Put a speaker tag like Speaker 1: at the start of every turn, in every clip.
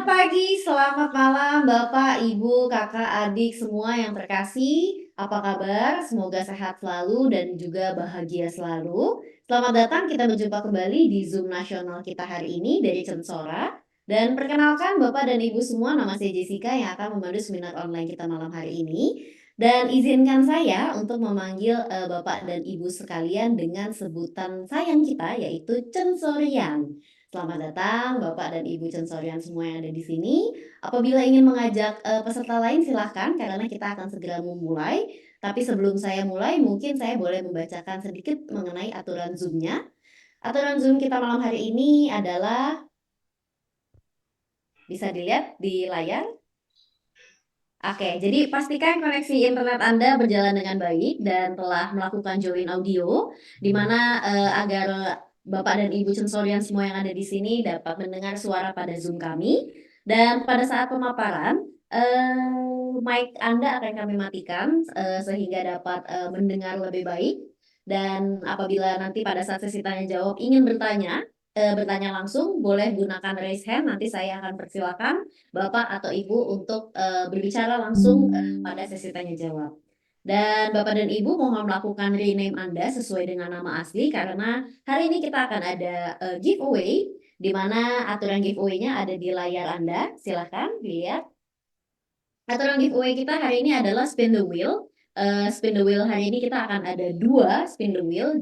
Speaker 1: Selamat pagi, selamat malam Bapak, Ibu, Kakak, adik semua yang terkasih. Apa kabar? Semoga sehat selalu dan juga bahagia selalu. Selamat datang, kita berjumpa kembali di Zoom nasional kita hari ini dari Censora. Dan perkenalkan Bapak dan Ibu semua, nama saya Jessica yang akan memandu seminar online kita malam hari ini. Dan izinkan saya untuk memanggil Bapak dan Ibu sekalian dengan sebutan sayang kita, yaitu Censorian. Selamat datang Bapak dan Ibu Censorian semua yang ada di sini. Apabila ingin mengajak peserta lain silahkan karena kita akan segera memulai. Tapi sebelum saya mulai mungkin saya boleh membacakan sedikit mengenai aturan Zoom-nya. Aturan Zoom kita malam hari ini adalah bisa dilihat di layar. Oke, jadi pastikan koneksi internet Anda berjalan dengan baik dan telah melakukan join audio, di mana agar Bapak dan Ibu Censorian semua yang ada di sini dapat mendengar suara pada Zoom kami. Dan pada saat pemaparan, mic Anda akan kami matikan sehingga dapat mendengar lebih baik. Dan apabila nanti pada saat sesi tanya jawab ingin bertanya langsung, boleh gunakan raise hand. Nanti saya akan persilakan Bapak atau Ibu untuk berbicara langsung pada sesi tanya jawab. Dan Bapak dan Ibu mohon melakukan rename Anda sesuai dengan nama asli karena hari ini kita akan ada giveaway di mana aturan giveaway-nya ada di layar Anda. Silahkan dilihat. Aturan giveaway kita hari ini adalah spin the wheel. Spin the wheel hari ini kita akan ada 2 spin the wheel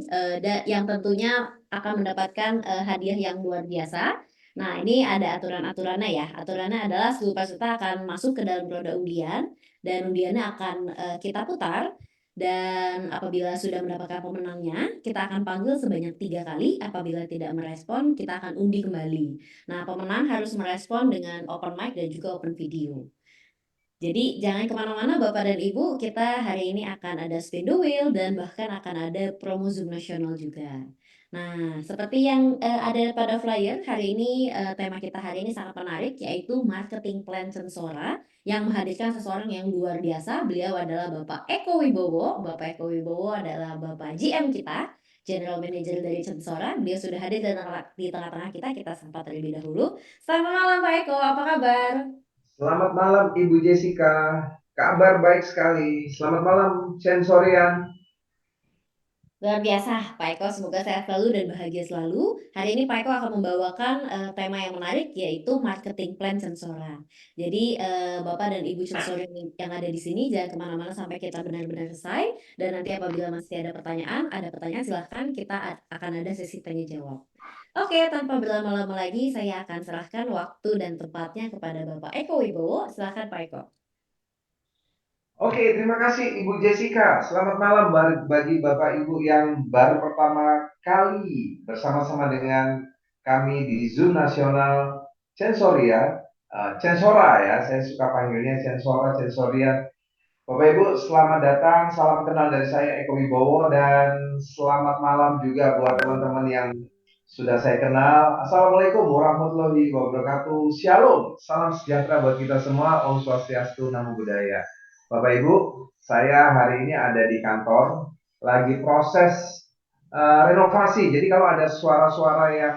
Speaker 1: yang tentunya akan mendapatkan hadiah yang luar biasa. Nah, ini ada aturan-aturannya ya. Aturannya adalah seluruh peserta akan masuk ke dalam roda undian dan undiannya akan kita putar. Dan apabila sudah mendapatkan pemenangnya, kita akan panggil sebanyak 3 kali. Apabila tidak merespon, kita akan undi kembali. Nah, pemenang harus merespon dengan open mic dan juga open video. Jadi jangan kemana-mana Bapak dan Ibu, kita hari ini akan ada spin the wheel dan bahkan akan ada promo Zoom nasional juga. Nah, seperti yang ada pada flyer, hari ini tema kita hari ini sangat menarik, yaitu Marketing Plan Censora yang menghadirkan seseorang yang luar biasa. Beliau adalah Bapak Eko Wibowo. Bapak Eko Wibowo adalah Bapak GM kita, General Manager dari Censora. Beliau sudah hadir di tengah-tengah kita, kita sapa terlebih dahulu. Selamat malam Pak Eko, apa kabar?
Speaker 2: Selamat malam Ibu Jessica, kabar baik sekali. Selamat malam Sensorian.
Speaker 1: Luar biasa, Pak Eko. Semoga sehat selalu dan bahagia selalu. Hari ini Pak Eko akan membawakan tema yang menarik yaitu marketing plan Sensora. Jadi Bapak dan Ibu Sensora yang ada di sini jangan kemana-mana sampai kita benar-benar selesai. Dan nanti apabila masih ada pertanyaan silahkan kita akan ada sesi tanya jawab. Oke, tanpa berlama-lama lagi saya akan serahkan waktu dan tempatnya kepada Bapak Eko Wibowo. Silahkan Pak Eko.
Speaker 2: Oke, terima kasih Ibu Jessica. Selamat malam bagi Bapak Ibu yang baru pertama kali bersama-sama dengan kami di Zoom Nasional Sensoria. Sensora ya, saya suka panggilnya Sensora, Sensorian. Bapak Ibu, selamat datang. Salam kenal dari saya Eko Wibowo dan selamat malam juga buat teman-teman yang sudah saya kenal. Assalamualaikum warahmatullahi wabarakatuh. Shalom. Salam sejahtera buat kita semua. Om Swastiastu, Namo Buddhaya. Bapak Ibu, saya hari ini ada di kantor, lagi proses renovasi. Jadi kalau ada suara-suara yang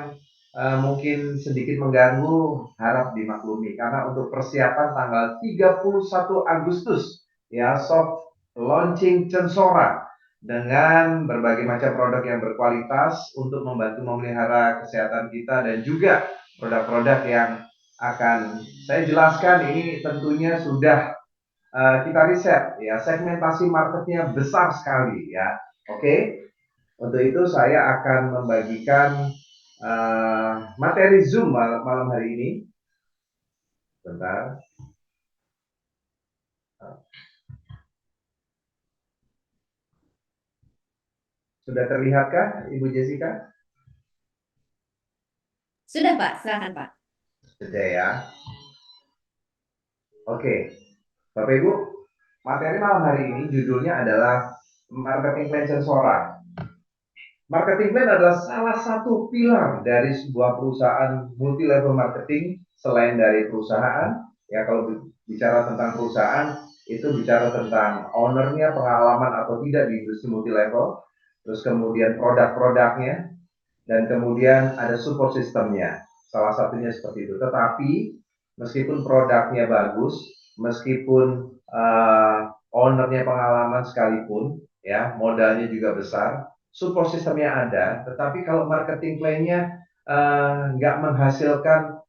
Speaker 2: mungkin sedikit mengganggu, harap dimaklumi. Karena untuk persiapan tanggal 31 Agustus, ya, soft launching Censora dengan berbagai macam produk yang berkualitas untuk membantu memelihara kesehatan kita dan juga produk-produk yang akan saya jelaskan ini tentunya sudah kita riset ya, segmentasi marketnya besar sekali ya. Oke, untuk itu saya akan membagikan materi Zoom malam hari ini. Bentar. Sudah terlihatkah Ibu Jessica?
Speaker 1: Sudah Pak, silakan Pak.
Speaker 2: Sudah ya. Oke, Bapak Ibu, materi malam hari ini judulnya adalah Marketing Plan Sensora. Marketing plan adalah salah satu pilar dari sebuah perusahaan multi level marketing selain dari perusahaan. Ya, kalau bicara tentang perusahaan itu bicara tentang ownernya, pengalaman atau tidak di industri multi level, terus kemudian produk-produknya, dan kemudian ada support sistemnya. Salah satunya seperti itu. Tetapi meskipun produknya bagus, meskipun ownernya pengalaman sekalipun, ya modalnya juga besar, support sistemnya ada, tetapi kalau marketing plan-nya nggak menghasilkan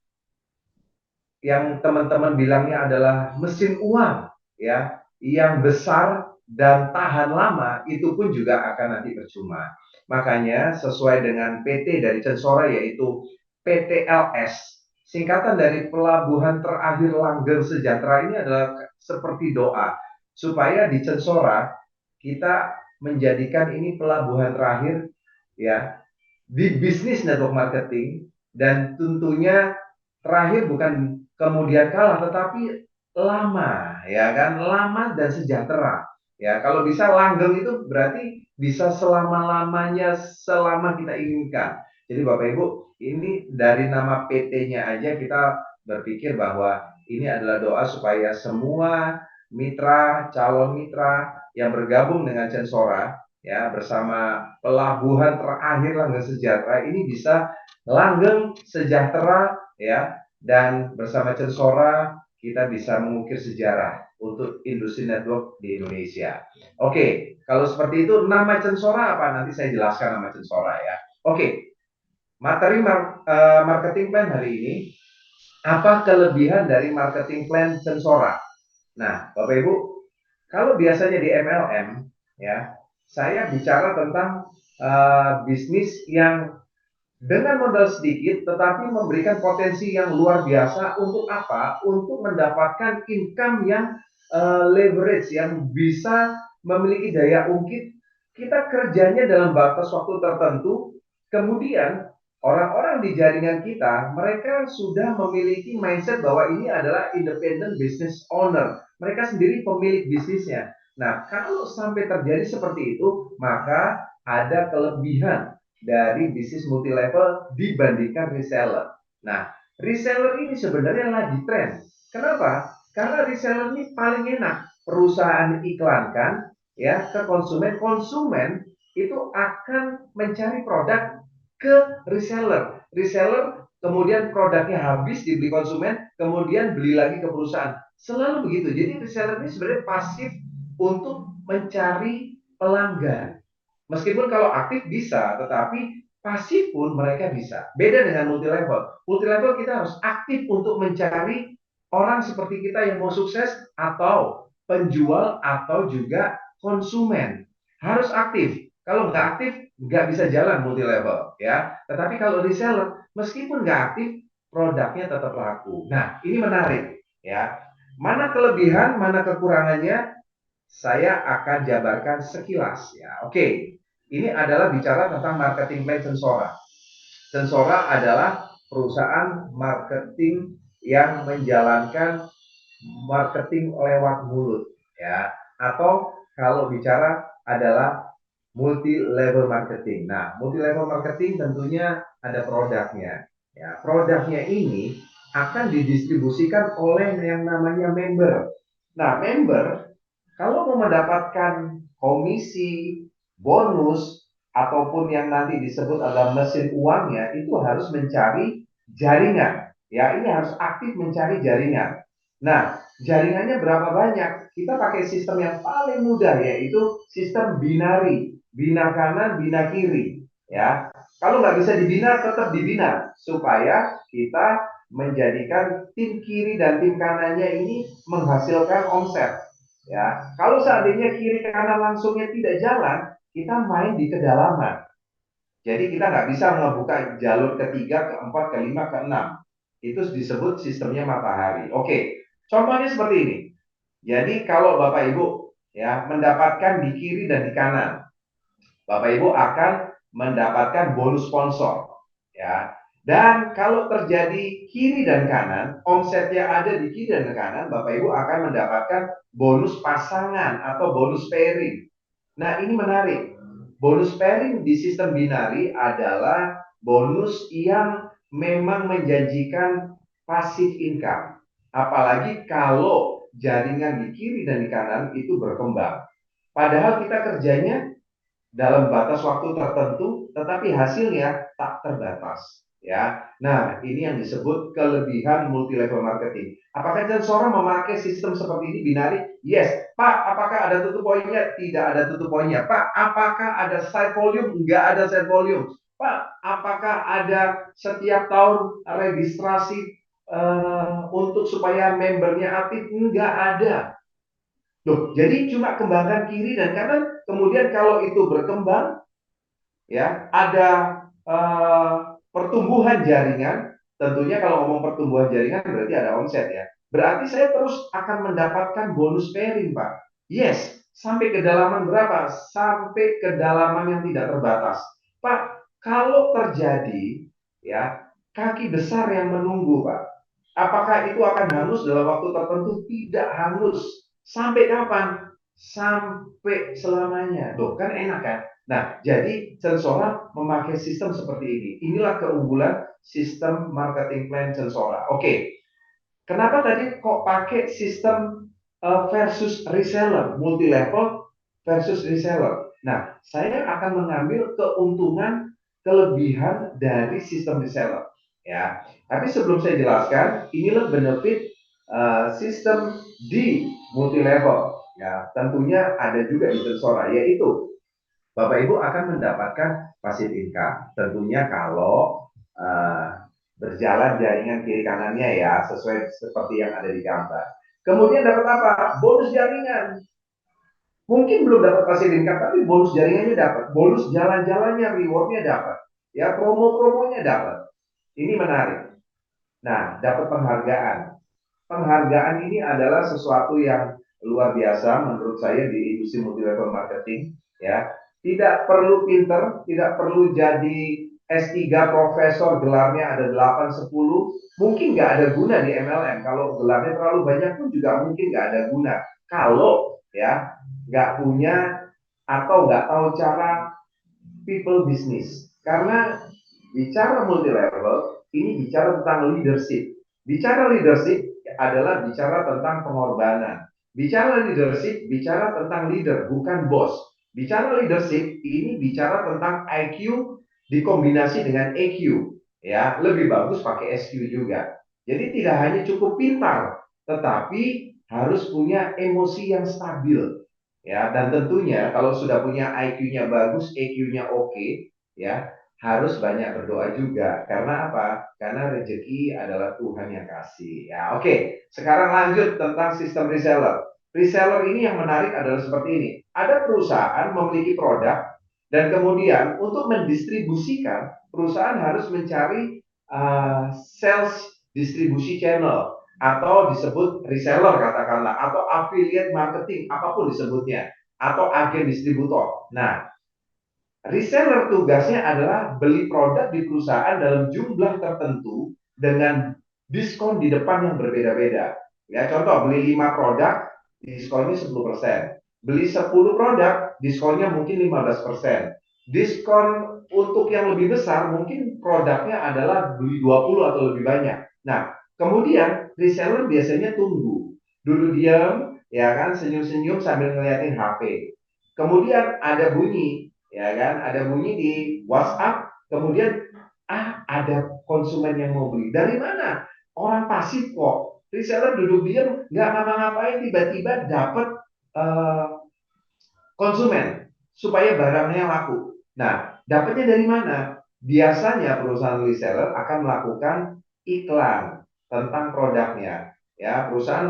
Speaker 2: yang teman-teman bilangnya adalah mesin uang, ya, yang besar dan tahan lama, itu pun juga akan nanti percuma. Makanya sesuai dengan PT dari Censora, yaitu PTLS, singkatan dari Pelabuhan Terakhir Langgeng Sejahtera, ini adalah seperti doa supaya di Censora kita menjadikan ini pelabuhan terakhir, ya, di bisnis network marketing, dan tentunya terakhir bukan kemudian kalah, tetapi lama, ya kan, lama dan sejahtera. Ya, kalau bisa langgeng itu berarti bisa selama-lamanya, selama kita inginkan. Jadi Bapak Ibu, ini dari nama PT-nya aja kita berpikir bahwa ini adalah doa supaya semua mitra, calon mitra yang bergabung dengan Censora, ya, bersama pelabuhan terakhir langgeng sejahtera ini bisa langgeng sejahtera, ya, dan bersama Censora kita bisa mengukir sejarah untuk industri network di Indonesia. Oke, kalau seperti itu nama Censora apa? Nanti saya jelaskan nama Censora, ya. Oke, materi marketing plan hari ini, apa kelebihan dari marketing plan Censora? Nah, Bapak Ibu, kalau biasanya di MLM, ya, saya bicara tentang bisnis yang dengan modal sedikit tetapi memberikan potensi yang luar biasa. Untuk apa? Untuk mendapatkan income yang leverage, yang bisa memiliki daya ungkit. Kita kerjanya dalam batas waktu tertentu, kemudian orang-orang di jaringan kita, mereka sudah memiliki mindset bahwa ini adalah independent business owner. Mereka sendiri pemilik bisnisnya. Nah, kalau sampai terjadi seperti itu, maka ada kelebihan dari bisnis multi level dibandingkan reseller. Nah, reseller ini sebenarnya lagi tren. Kenapa? Karena reseller ini paling enak. Perusahaan iklankan, ya, ke konsumen, konsumen itu akan mencari produk ke reseller. Reseller kemudian produknya habis dibeli konsumen, kemudian beli lagi ke perusahaan. Selalu begitu. Jadi reseller ini sebenarnya pasif untuk mencari pelanggan. Meskipun kalau aktif bisa, tetapi pasif pun mereka bisa. Beda dengan multi level. Multi level kita harus aktif untuk mencari orang seperti kita yang mau sukses, atau penjual, atau juga konsumen. Harus aktif. Kalau nggak aktif, nggak bisa jalan multi level, ya. Tetapi kalau reseller, meskipun nggak aktif, produknya tetap laku. Nah, ini menarik, ya. Mana kelebihan, mana kekurangannya, saya akan jabarkan sekilas, ya. Oke, ini adalah bicara tentang marketing plan Censora. Censora adalah perusahaan marketing yang menjalankan marketing lewat mulut, ya. Atau kalau bicara adalah multi level marketing. Nah, multi level marketing tentunya ada produknya. Ya, produknya ini akan didistribusikan oleh yang namanya member. Nah, member kalau mau mendapatkan komisi, bonus, ataupun yang nanti disebut adalah mesin uangnya, itu harus mencari jaringan. Ya, ini harus aktif mencari jaringan. Nah, jaringannya berapa banyak? Kita pakai sistem yang paling mudah, yaitu sistem binari. Bina kanan, bina kiri. Ya, kalau nggak bisa dibina, tetap dibina. Supaya kita menjadikan tim kiri dan tim kanannya ini menghasilkan omset. Ya, kalau seandainya kiri kanan langsungnya tidak jalan, kita main di kedalaman. Jadi kita nggak bisa membuka jalur ketiga, keempat, kelima, keenam. Itu disebut sistemnya matahari. Oke, contohnya seperti ini. Jadi kalau Bapak Ibu, ya, mendapatkan di kiri dan di kanan, Bapak Ibu akan mendapatkan bonus sponsor, ya. Dan kalau terjadi kiri dan kanan, omset yang ada di kiri dan kanan, Bapak Ibu akan mendapatkan bonus pasangan atau bonus pairing. Nah, ini menarik. Bonus pairing di sistem binari adalah bonus yang memang menjanjikan passive income. Apalagi kalau jaringan di kiri dan di kanan itu berkembang. Padahal kita kerjanya dalam batas waktu tertentu, tetapi hasilnya tak terbatas. Ya, nah ini yang disebut kelebihan multi level marketing. Apakah Sensora memakai sistem seperti ini binari? Yes. Pak, apakah ada tutup poinnya? Tidak ada tutup poinnya. Pak, apakah ada side volume? Enggak ada side volume. Pak, apakah ada setiap tahun registrasi untuk supaya membernya aktif? Enggak ada. Loh, jadi cuma kembangkan kiri dan kanan. Kemudian kalau itu berkembang, ya ada uh, pertumbuhan jaringan. Tentunya kalau ngomong pertumbuhan jaringan berarti ada omset ya, berarti saya terus akan mendapatkan bonus pairing, Pak. Yes, sampai kedalaman berapa? Sampai kedalaman yang tidak terbatas, Pak. Kalau terjadi ya kaki besar yang menunggu, Pak, apakah itu akan hangus dalam waktu tertentu? Tidak hangus. Sampai kapan? Sampai selamanya. Loh, kan enak kan? Nah, jadi Sensora memakai sistem seperti ini. Inilah keunggulan sistem marketing plan Sensora. Oke, kenapa tadi kok pakai sistem versus reseller, multi level versus reseller? Nah, saya akan mengambil keuntungan kelebihan dari sistem reseller. Ya, tapi sebelum saya jelaskan, inilah benefit sistem di multi level. Ya, tentunya ada juga di Sensora, yaitu Bapak Ibu akan mendapatkan passive income. Tentunya kalau berjalan jaringan kiri kanannya ya sesuai seperti yang ada di gambar. Kemudian dapat apa? Bonus jaringan. Mungkin belum dapat passive income, tapi bonus jaringannya dapat. Bonus jalan-jalannya, rewardnya dapat. Ya, promo-promonya dapat. Ini menarik. Nah, dapat penghargaan. Penghargaan ini adalah sesuatu yang luar biasa menurut saya di industri multi level marketing. Ya, tidak perlu pinter, tidak perlu jadi S3 profesor, gelarnya ada 8 10, mungkin nggak ada guna di MLM. Kalau gelarnya terlalu banyak pun juga mungkin nggak ada guna. Kalau ya nggak punya atau nggak tahu cara people business. Karena bicara multi level ini bicara tentang leadership. Bicara leadership adalah bicara tentang pengorbanan. Bicara leadership bicara tentang leader, bukan bos. Bicara leadership ini bicara tentang IQ dikombinasi dengan EQ. Ya, lebih bagus pakai SQ juga. Jadi tidak hanya cukup pintar, tetapi harus punya emosi yang stabil. Ya, dan tentunya kalau sudah punya IQ-nya bagus, EQ-nya oke, ya, harus banyak berdoa juga. Karena apa? Karena rezeki adalah Tuhan yang kasih. Ya, oke. Sekarang lanjut tentang sistem reseller. Reseller ini yang menarik adalah seperti ini. Ada perusahaan memiliki produk dan kemudian untuk mendistribusikan, perusahaan harus mencari sales distribusi channel atau disebut reseller katakanlah, atau affiliate marketing, apapun disebutnya, atau agen distributor. Nah, reseller tugasnya adalah beli produk di perusahaan dalam jumlah tertentu dengan diskon di depan yang berbeda-beda. Ya, contoh beli 5 produk, diskonnya 10%. Beli 10 produk, diskonnya mungkin 15%. Diskon untuk yang lebih besar, mungkin produknya adalah beli 20 atau lebih banyak. Nah, kemudian reseller biasanya tunggu. Dulu diam, ya kan, senyum-senyum sambil ngeliatin HP. Kemudian ada bunyi, ya kan, ada bunyi di WhatsApp, kemudian ada konsumen yang mau beli. Dari mana? Orang pasif kok. Reseller duduk diam, nggak ngapa-ngapain, tiba-tiba dapat konsumen supaya barangnya laku. Nah, dapatnya dari mana? Biasanya perusahaan reseller akan melakukan iklan tentang produknya. Ya, perusahaan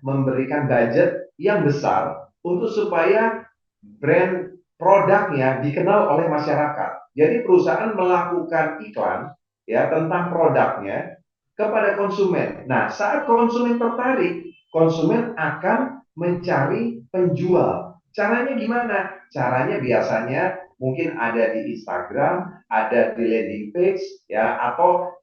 Speaker 2: memberikan budget yang besar untuk supaya brand produknya dikenal oleh masyarakat. Jadi perusahaan melakukan iklan ya tentang produknya kepada konsumen. Nah, saat konsumen tertarik, konsumen akan mencari penjual. Caranya gimana? Caranya biasanya mungkin ada di Instagram, ada di landing page, ya, atau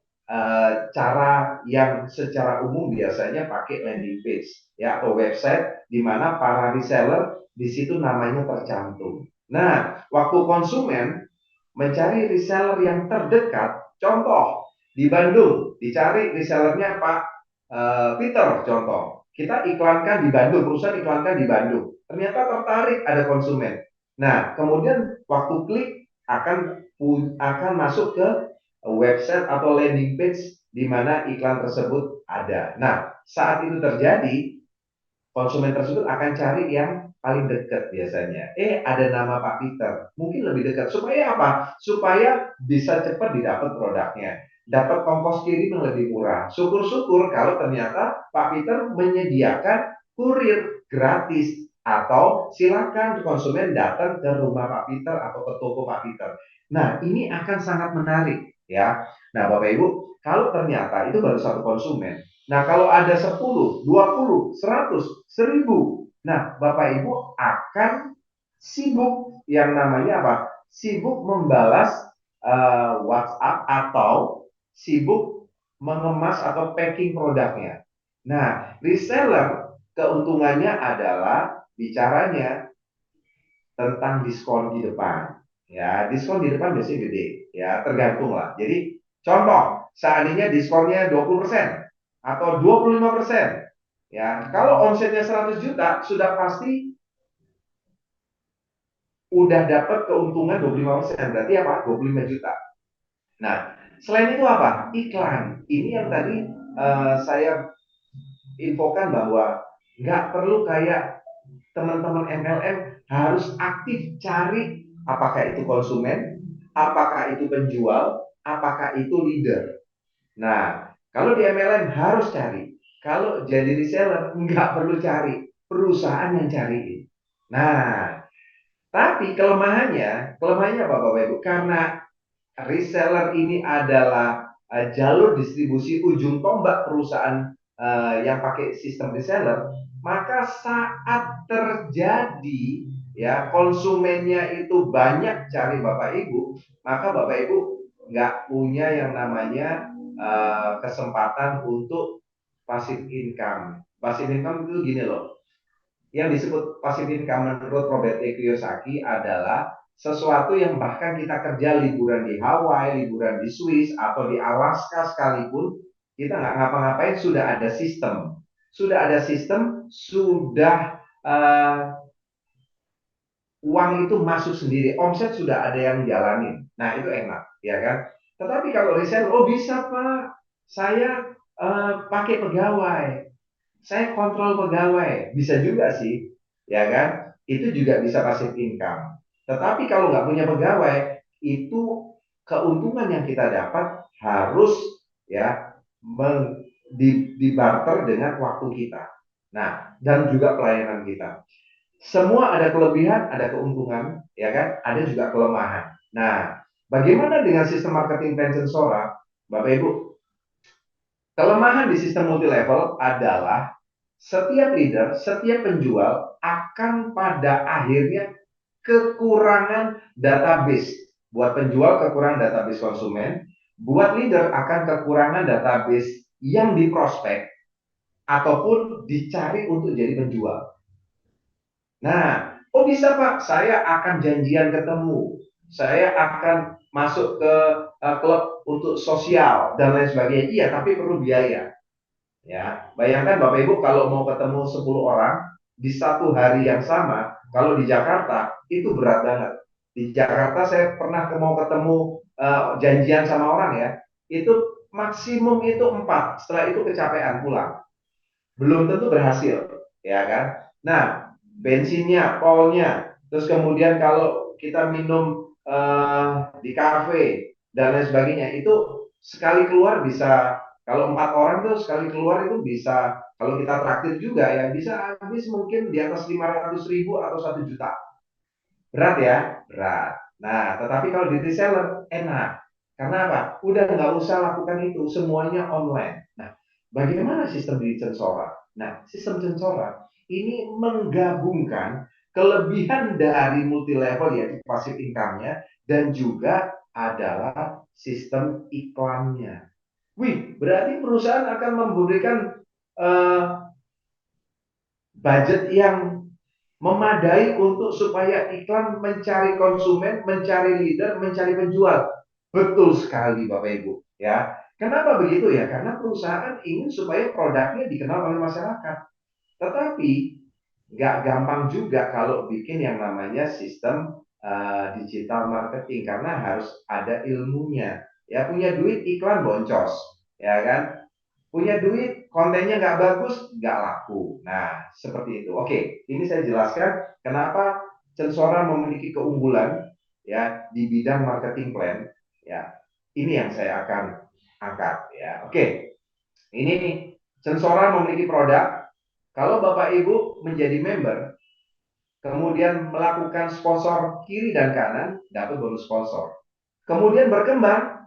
Speaker 2: cara yang secara umum biasanya pakai landing page, ya, atau website di mana para reseller di situ namanya tercantum. Nah, waktu konsumen mencari reseller yang terdekat, contoh di Bandung, dicari resellernya Pak Peter, contoh. Kita iklankan di Bandung, perusahaan iklankan di Bandung. Ternyata tertarik ada konsumen. Nah, kemudian waktu klik akan masuk ke website atau landing page di mana iklan tersebut ada. Nah, saat itu terjadi, konsumen tersebut akan cari yang paling dekat biasanya. Ada nama Pak Peter, mungkin lebih dekat. Supaya apa? Supaya bisa cepat didapat produknya. Dapat ongkos kirim yang lebih murah. Syukur-syukur kalau ternyata Pak Peter menyediakan kurir gratis. Atau silakan konsumen datang ke rumah Pak Peter atau ke toko Pak Peter. Nah, ini akan sangat menarik ya. Nah, Bapak Ibu, kalau ternyata itu baru satu konsumen. Nah, kalau ada 10, 20, 100, 1000, nah, Bapak Ibu akan sibuk yang namanya apa? Sibuk membalas WhatsApp atau sibuk mengemas atau packing produknya. Nah, reseller keuntungannya adalah bicaranya tentang diskon di depan. Ya, diskon di depan biasanya gede. Ya, tergantung lah. Jadi, contoh, seandainya diskonnya 20% atau 25%. Ya, kalau omsetnya 100 juta, sudah pasti udah dapat keuntungan 25%. Berarti apa? 25 juta. Nah, selain itu apa? Iklan. Ini yang tadi saya infokan bahwa nggak perlu kayak teman-teman MLM harus aktif cari apakah itu konsumen, apakah itu penjual, apakah itu leader. Nah, kalau di MLM harus cari. Kalau jadi reseller nggak perlu cari, perusahaan yang cari. Nah, tapi kelemahannya apa Bapak Ibu? Karena reseller ini adalah jalur distribusi ujung tombak perusahaan yang pakai sistem reseller, maka saat terjadi ya konsumennya itu banyak cari Bapak Ibu, maka Bapak Ibu nggak punya yang namanya kesempatan untuk passive income. Passive income itu gini loh, yang disebut passive income menurut Robert T. Kiyosaki adalah sesuatu yang bahkan kita kerja liburan di Hawaii, liburan di Swiss, atau di Alaska sekalipun, kita nggak ngapa-ngapain, sudah ada sistem. Sudah ada sistem, sudah uang itu masuk sendiri, omset sudah ada yang jalanin. Nah, itu enak, ya kan? Tetapi kalau reseller, oh bisa Pak, saya pakai pegawai, saya kontrol pegawai, bisa juga sih, ya kan? Itu juga bisa passive income. Tetapi kalau nggak punya pegawai, itu keuntungan yang kita dapat harus ya dibarter dengan waktu kita. Nah, dan juga pelayanan kita. Semua ada kelebihan, ada keuntungan, ya kan? Ada juga kelemahan. Nah, bagaimana dengan sistem marketing pension Sora, Bapak Ibu? Kelemahan di sistem multi level adalah setiap leader, setiap penjual akan pada akhirnya kekurangan database. Buat penjual kekurangan database konsumen, buat leader akan kekurangan database yang diprospek ataupun dicari untuk jadi penjual. Nah, oh bisa Pak, saya akan janjian ketemu, saya akan masuk ke klub untuk sosial dan lain sebagainya. Iya, tapi perlu biaya. Ya, bayangkan Bapak Ibu kalau mau ketemu 10 orang di satu hari yang sama, kalau di Jakarta itu berat banget. Di Jakarta saya pernah mau ketemu janjian sama orang ya, itu maksimum itu 4, setelah itu kecapean pulang. Belum tentu berhasil, ya kan? Nah, bensinnya, tolnya, terus kemudian kalau kita minum di kafe dan lain sebagainya, itu sekali keluar bisa, kalau 4 orang tuh sekali keluar itu bisa, kalau kita traktir juga ya bisa habis mungkin di atas 500.000 atau 1 juta. Berat ya, berat. Nah, tetapi kalau di reseller enak. Karena apa? Udah nggak usah lakukan itu, semuanya online. Nah, bagaimana sistem di Censora? Nah, sistem Censora ini menggabungkan kelebihan dari multi level yaitu passive income-nya dan juga adalah sistem iklannya. Wih, berarti perusahaan akan memberikan eh, budget yang memadai untuk supaya iklan mencari konsumen, mencari leader, mencari penjual. Betul sekali Bapak Ibu, ya. Kenapa begitu ya? Karena perusahaan ingin supaya produknya dikenal oleh masyarakat. Tetapi nggak gampang juga kalau bikin yang namanya sistem digital marketing karena harus ada ilmunya, ya punya duit iklan boncos, ya kan? Punya duit kontennya nggak bagus, nggak laku. Nah, seperti itu. Oke, ini saya jelaskan kenapa Censora memiliki keunggulan ya di bidang marketing plan. Ya, ini yang saya akan angkat. Ya, oke. Ini nih, Censora memiliki produk. Kalau Bapak Ibu menjadi member, kemudian melakukan sponsor kiri dan kanan, dapat bonus sponsor. Kemudian berkembang,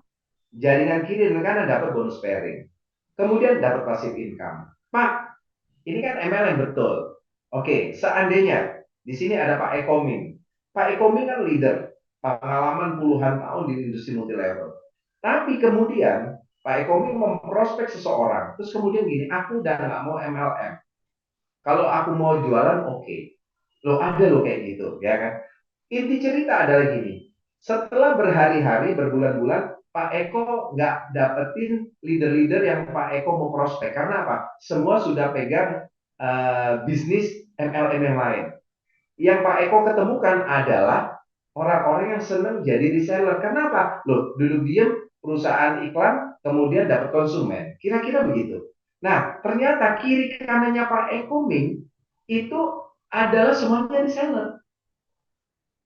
Speaker 2: jaringan kiri dan kanan dapat bonus pairing. Kemudian dapat passive income. Pak, ini kan MLM betul. Oke, seandainya di sini ada Pak Ekomin. Pak Ekomin kan leader, pengalaman puluhan tahun di industri multi level. Tapi kemudian Pak Ekomin memprospek seseorang, terus kemudian gini, aku udah nggak mau MLM. Kalau aku mau jualan, oke. Loh ada loh kayak gitu, ya kan? Inti cerita adalah gini, setelah berhari-hari, berbulan-bulan, Pak Eko nggak dapetin leader-leader yang Pak Eko mau prospek. Karena apa? Semua sudah pegang bisnis MLM yang lain. Yang Pak Eko ketemukan adalah orang-orang yang senang jadi reseller. Kenapa? Loh, duduk diam, perusahaan iklan, kemudian dapat konsumen. Kira-kira begitu. Nah, ternyata kiri kanannya Pak Eko Ming itu adalah semuanya reseller.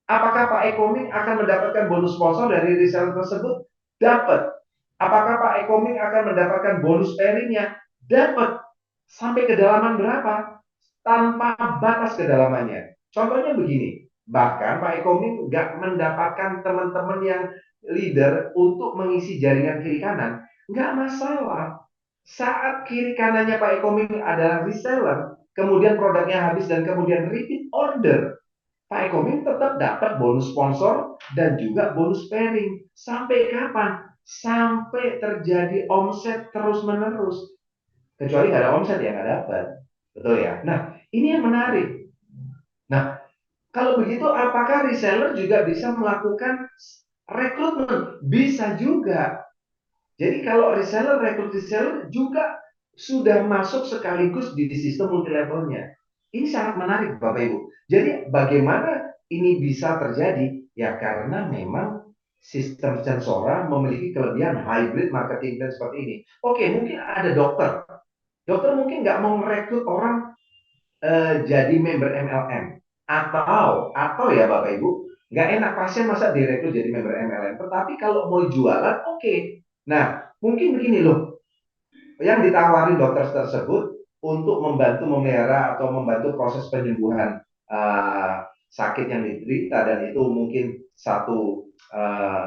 Speaker 2: Apakah Pak Ekoming akan mendapatkan bonus sponsor dari reseller tersebut? Dapat. Apakah Pak Ekoming akan mendapatkan bonus pairingnya? Dapat. Sampai kedalaman berapa? Tanpa batas kedalamannya. Contohnya begini, bahkan Pak Ekoming nggak mendapatkan teman-teman yang leader untuk mengisi jaringan kiri kanan. Nggak masalah. Saat kiri kanannya Pak Ekoming adalah reseller, kemudian produknya habis dan kemudian repeat order, Pak Ekomin tetap dapat bonus sponsor dan juga bonus pairing. Sampai kapan? Sampai terjadi omset terus-menerus. Kecuali nggak ada omset ya nggak dapat. Betul ya? Nah, ini yang menarik. Nah, kalau begitu apakah reseller juga bisa melakukan rekrutmen? Bisa juga. Jadi kalau reseller rekrut reseller juga sudah masuk sekaligus di sistem multi levelnya. Ini sangat menarik Bapak Ibu. Jadi bagaimana ini bisa terjadi? Ya karena memang sistem Sensora memiliki kelebihan hybrid marketing dan seperti ini. Oke, mungkin ada dokter. Dokter mungkin nggak mau merekrut orang jadi member MLM. Atau ya Bapak Ibu, nggak enak pasien masa direkrut jadi member MLM. Tetapi kalau mau jualan, oke. Nah, mungkin begini loh, yang ditawari dokter tersebut untuk membantu memelihara atau membantu proses penyembuhan sakit yang diderita dan itu mungkin satu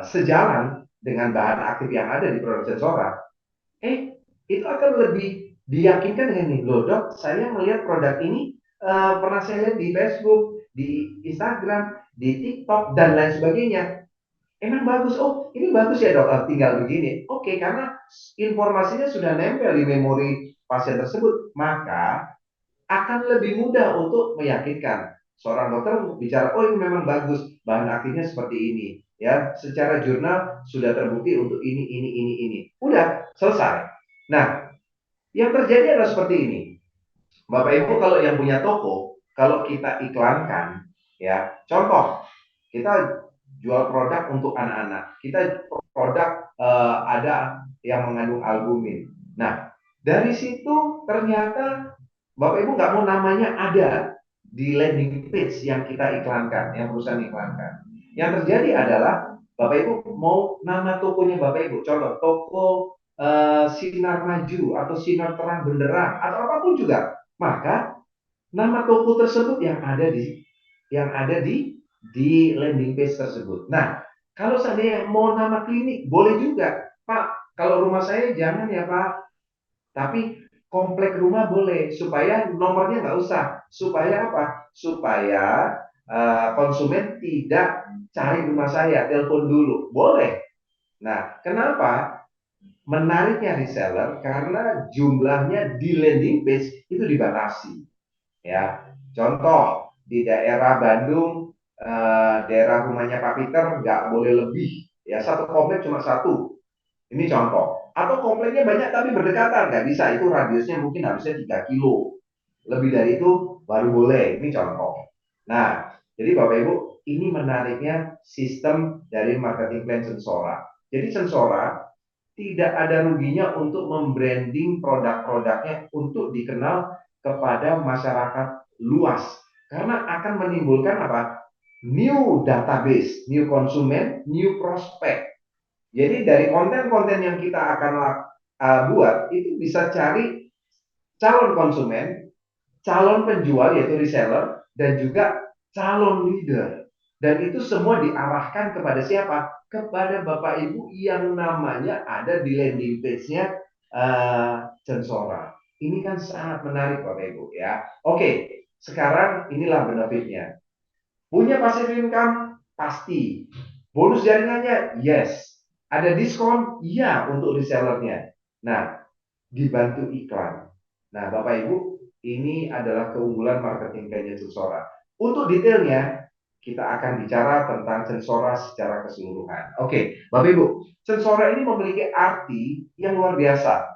Speaker 2: sejalan dengan bahan aktif yang ada di produk Sensora, itu akan lebih diyakinkan dengan nih, loh dok, saya melihat produk ini pernah saya lihat di Facebook, di Instagram, di TikTok dan lain sebagainya. Emang bagus. Oh, ini bagus ya dok. Tinggal begini. Oke, karena informasinya sudah nempel di memori pasien tersebut, maka akan lebih mudah untuk meyakinkan. Seorang dokter bicara, oh ini memang bagus, bahan aktifnya seperti ini. Ya, secara jurnal sudah terbukti untuk ini. Udah, selesai. Nah, yang terjadi adalah seperti ini. Bapak Ibu kalau yang punya toko, kalau kita iklankan, ya, contoh, kita jual produk untuk anak-anak. Kita produk ada yang mengandung albumin. Nah, dari situ ternyata Bapak Ibu nggak mau namanya ada di landing page yang kita iklankan, yang perusahaan iklankan. Yang terjadi adalah Bapak Ibu mau nama tokonya Bapak Ibu, contoh toko Sinar Maju atau Sinar Terang Benderang atau apapun juga, maka nama toko tersebut yang ada di landing page tersebut. Nah, kalau seandainya mau nama klinik, boleh juga. Pak, kalau rumah saya jangan ya Pak, tapi komplek rumah boleh, supaya nomornya nggak usah. Supaya apa? Supaya konsumen tidak cari rumah saya, telepon dulu. Boleh. Nah, kenapa? Menariknya reseller karena jumlahnya di landing page itu dibatasi. Ya, contoh di daerah Bandung, daerah rumahnya Pak Peter nggak boleh lebih. Ya, satu komplek cuma satu. Ini contoh. Atau kompleknya banyak tapi berdekatan, nggak bisa. Itu radiusnya mungkin harusnya 3 kilo. Lebih dari itu baru boleh. Ini contoh. Nah, jadi Bapak Ibu, ini menariknya sistem dari marketing plan Sensora. Jadi Sensora tidak ada ruginya untuk membranding produk-produknya untuk dikenal kepada masyarakat luas. Karena akan menimbulkan apa? New database, new konsumen, new prospect. Jadi dari konten-konten yang kita akan buat, itu bisa cari calon konsumen, calon penjual yaitu reseller, dan juga calon leader. Dan itu semua diarahkan kepada siapa? Kepada Bapak Ibu yang namanya ada di landing page-nya Sensora. Ini kan sangat menarik Bapak Ibu ya. Oke, sekarang inilah benefitnya. Punya passive income? Pasti. Bonus jaringannya? Yes. Ada diskon? Iya untuk resellernya. Nah, dibantu iklan. Nah, Bapak Ibu, ini adalah keunggulan marketing kayaknya Sensora. Untuk detailnya, kita akan bicara tentang Sensora secara keseluruhan. Oke, Bapak Ibu, Sensora ini memiliki arti yang luar biasa.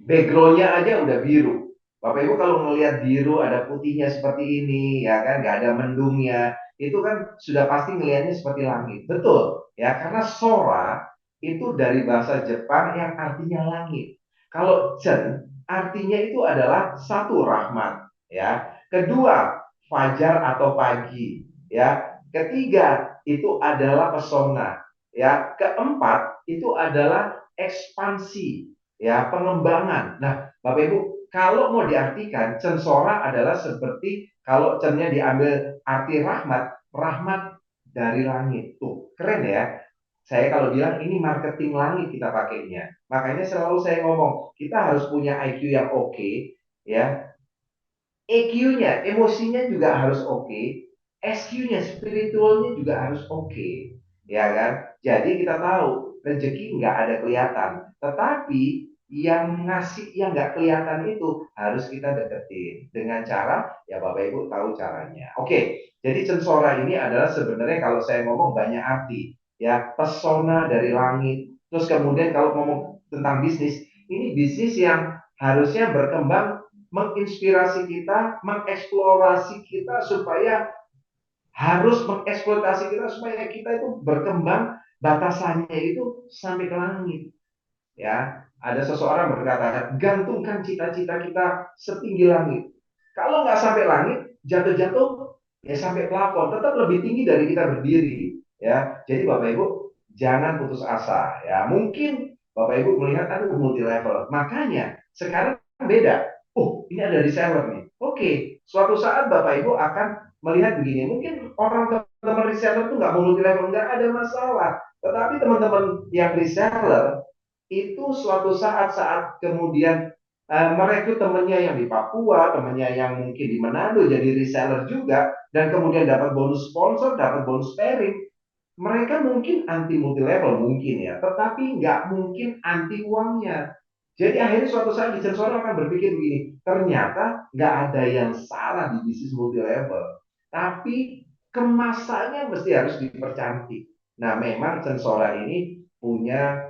Speaker 2: Backgroundnya aja udah biru. Bapak Ibu kalau melihat biru ada putihnya seperti ini, ya kan, nggak ada mendungnya, itu kan sudah pasti ngelihatnya seperti langit. Betul, ya, karena Sora itu dari bahasa Jepang yang artinya langit. Kalau Chen artinya itu adalah satu rahmat, ya. Kedua, fajar atau pagi, ya. Ketiga, itu adalah pesona, ya. Keempat, itu adalah ekspansi, ya, pengembangan. Nah, Bapak Ibu, kalau mau diartikan, censora adalah seperti kalau cennya diambil arti rahmat, rahmat dari langit. Tuh, keren ya. Saya kalau bilang ini marketing langit kita pakainya. Makanya selalu saya ngomong, kita harus punya IQ yang oke, ya. EQ-nya, emosinya juga harus oke, SQ-nya, spiritualnya juga harus oke, ya kan? Jadi kita tahu rezeki nggak ada kelihatan, tetapi yang ngasih yang nggak kelihatan itu harus kita deketin dengan cara ya Bapak Ibu tahu caranya. Oke, jadi Censora ini adalah sebenarnya kalau saya ngomong banyak arti, ya pesona dari langit. Terus kemudian kalau ngomong tentang bisnis, ini bisnis yang harusnya berkembang menginspirasi kita, mengeksplorasi kita supaya harus mengeksploitasi kita supaya kita itu berkembang batasannya itu sampai ke langit. Ya, ada seseorang berkata, gantungkan cita-cita kita setinggi langit. Kalau nggak sampai langit, jatuh-jatuh ya sampai plafon, tetap lebih tinggi dari kita berdiri. Ya, jadi Bapak Ibu jangan putus asa. Ya, mungkin Bapak Ibu melihat aduh multi level. Makanya sekarang beda. Oh, ini ada reseller nih. Oke, suatu saat Bapak Ibu akan melihat begini. Mungkin orang teman reseller itu nggak multi level, nggak ada masalah. Tetapi teman-teman yang reseller itu suatu saat kemudian merekrut temennya yang di Papua, temennya yang mungkin di Manado jadi reseller juga, dan kemudian dapat bonus sponsor, dapat bonus pairing. Mereka mungkin anti multi level mungkin ya, tetapi nggak mungkin anti uangnya. Jadi akhirnya suatu saat di Sensor akan berpikir begini, ternyata nggak ada yang salah di bisnis multi level, tapi kemasannya mesti harus dipercantik. Nah, memang Sensora ini punya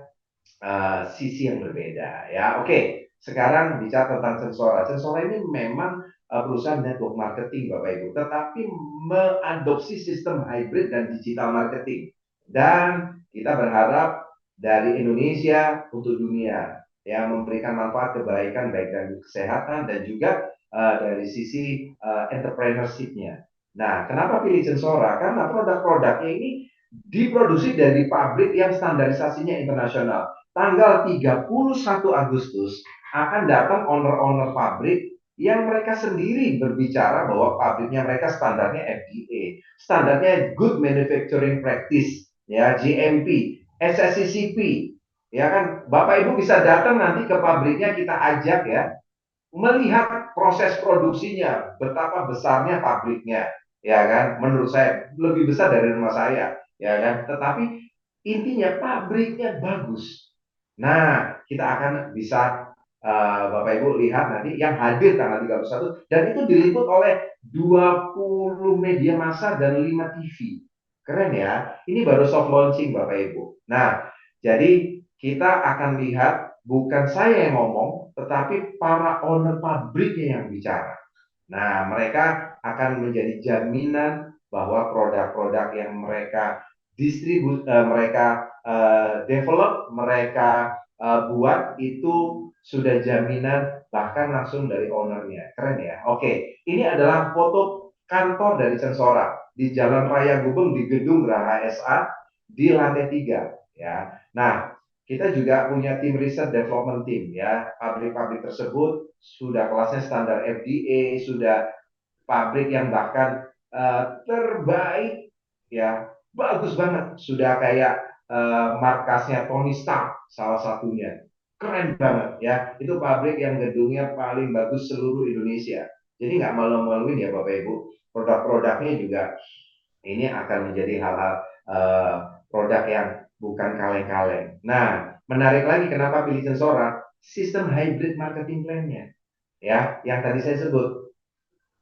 Speaker 2: sisi yang berbeda ya. Oke, sekarang bicara tentang Sensora. Sensora ini memang perusahaan network marketing Bapak Ibu, tetapi mengadopsi sistem hybrid dan digital marketing. Dan kita berharap dari Indonesia untuk dunia ya memberikan manfaat kebaikan baik dari kesehatan dan juga dari sisi entrepreneurship-nya. Nah, kenapa pilih Sensora? Karena produk-produknya ini diproduksi dari pabrik yang standarisasinya internasional. Tanggal 31 Agustus akan datang owner-owner pabrik yang mereka sendiri berbicara bahwa pabriknya mereka standarnya FDA, standarnya Good Manufacturing Practice, ya GMP, SSCCP, ya kan. Bapak Ibu bisa datang nanti ke pabriknya, kita ajak ya, melihat proses produksinya, betapa besarnya pabriknya, ya kan. Menurut saya lebih besar dari rumah saya, ya kan. Tetapi intinya pabriknya bagus. Nah, kita akan bisa Bapak Ibu lihat nanti yang hadir tanggal 31 dan itu diliput oleh 20 media massa dan 5 TV. Keren ya. Ini baru soft launching Bapak Ibu. Nah, jadi kita akan lihat bukan saya yang ngomong, tetapi para owner pabriknya yang bicara. Nah, mereka akan menjadi jaminan bahwa produk-produk yang mereka mereka develop, mereka buat itu sudah jaminan bahkan langsung dari ownernya. Keren ya. Oke, ini adalah foto kantor dari Censora di Jalan Raya Gubeng di Gedung Geraha SA di lantai 3 ya. Nah, kita juga punya tim riset development team ya. Pabrik-pabrik tersebut sudah kelasnya standar FDA, sudah pabrik yang bahkan terbaik ya, bagus banget, sudah kayak markasnya Tony Stark salah satunya, keren banget ya. Itu pabrik yang gedungnya paling bagus seluruh Indonesia. Jadi nggak malu-maluin ya Bapak Ibu, produk-produknya juga ini akan menjadi hal-hal produk yang bukan kaleng-kaleng. Nah, menarik lagi kenapa pilih Sensora, sistem hybrid marketing plan-nya ya, yang tadi saya sebut.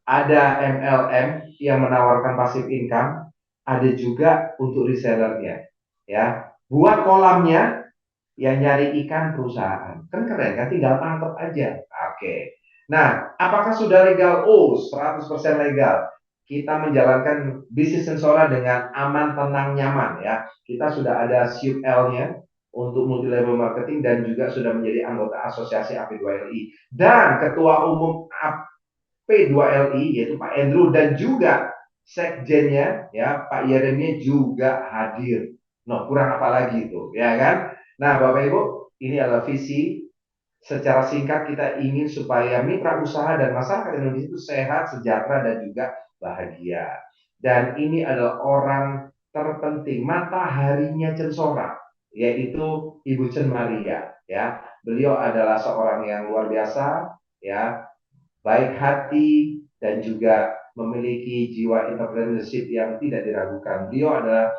Speaker 2: Ada MLM yang menawarkan passive income, ada juga untuk resellernya. Ya, buat kolamnya yang nyari ikan perusahaan. Kan keren kan, tinggal tangkap aja. Oke. Nah, apakah sudah legal? Oh, 100% legal. Kita menjalankan bisnis Sensora dengan aman, tenang, nyaman ya. Kita sudah ada SUL-nya untuk multi level marketing dan juga sudah menjadi anggota asosiasi AP2LI dan ketua umum P2LI yaitu Pak Andrew dan juga sekjennya ya Pak Yeremia juga hadir. Nah, kurang apa lagi itu, ya kan? Nah, Bapak Ibu, ini adalah visi. Secara singkat kita ingin supaya mitra usaha dan masyarakat Indonesia itu sehat, sejahtera dan juga bahagia. Dan ini adalah orang terpenting, mataharinya Censora, yaitu Ibu Cen Maria ya. Beliau adalah seorang yang luar biasa ya, baik hati dan juga memiliki jiwa entrepreneurship yang tidak diragukan. Beliau adalah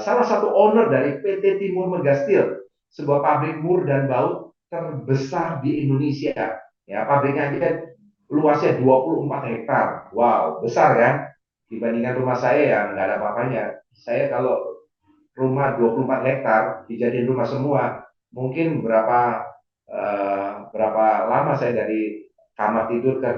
Speaker 2: salah satu owner dari PT Timur Megastil, sebuah pabrik mur dan baut terbesar di Indonesia. Ya, pabriknya aja luasnya 24 hektar. Wow, besar kan? Dibandingkan rumah saya yang nggak ada apa-apanya. Saya kalau rumah 24 hektar dijadiin rumah semua, mungkin berapa lama saya dari kamar tidur ke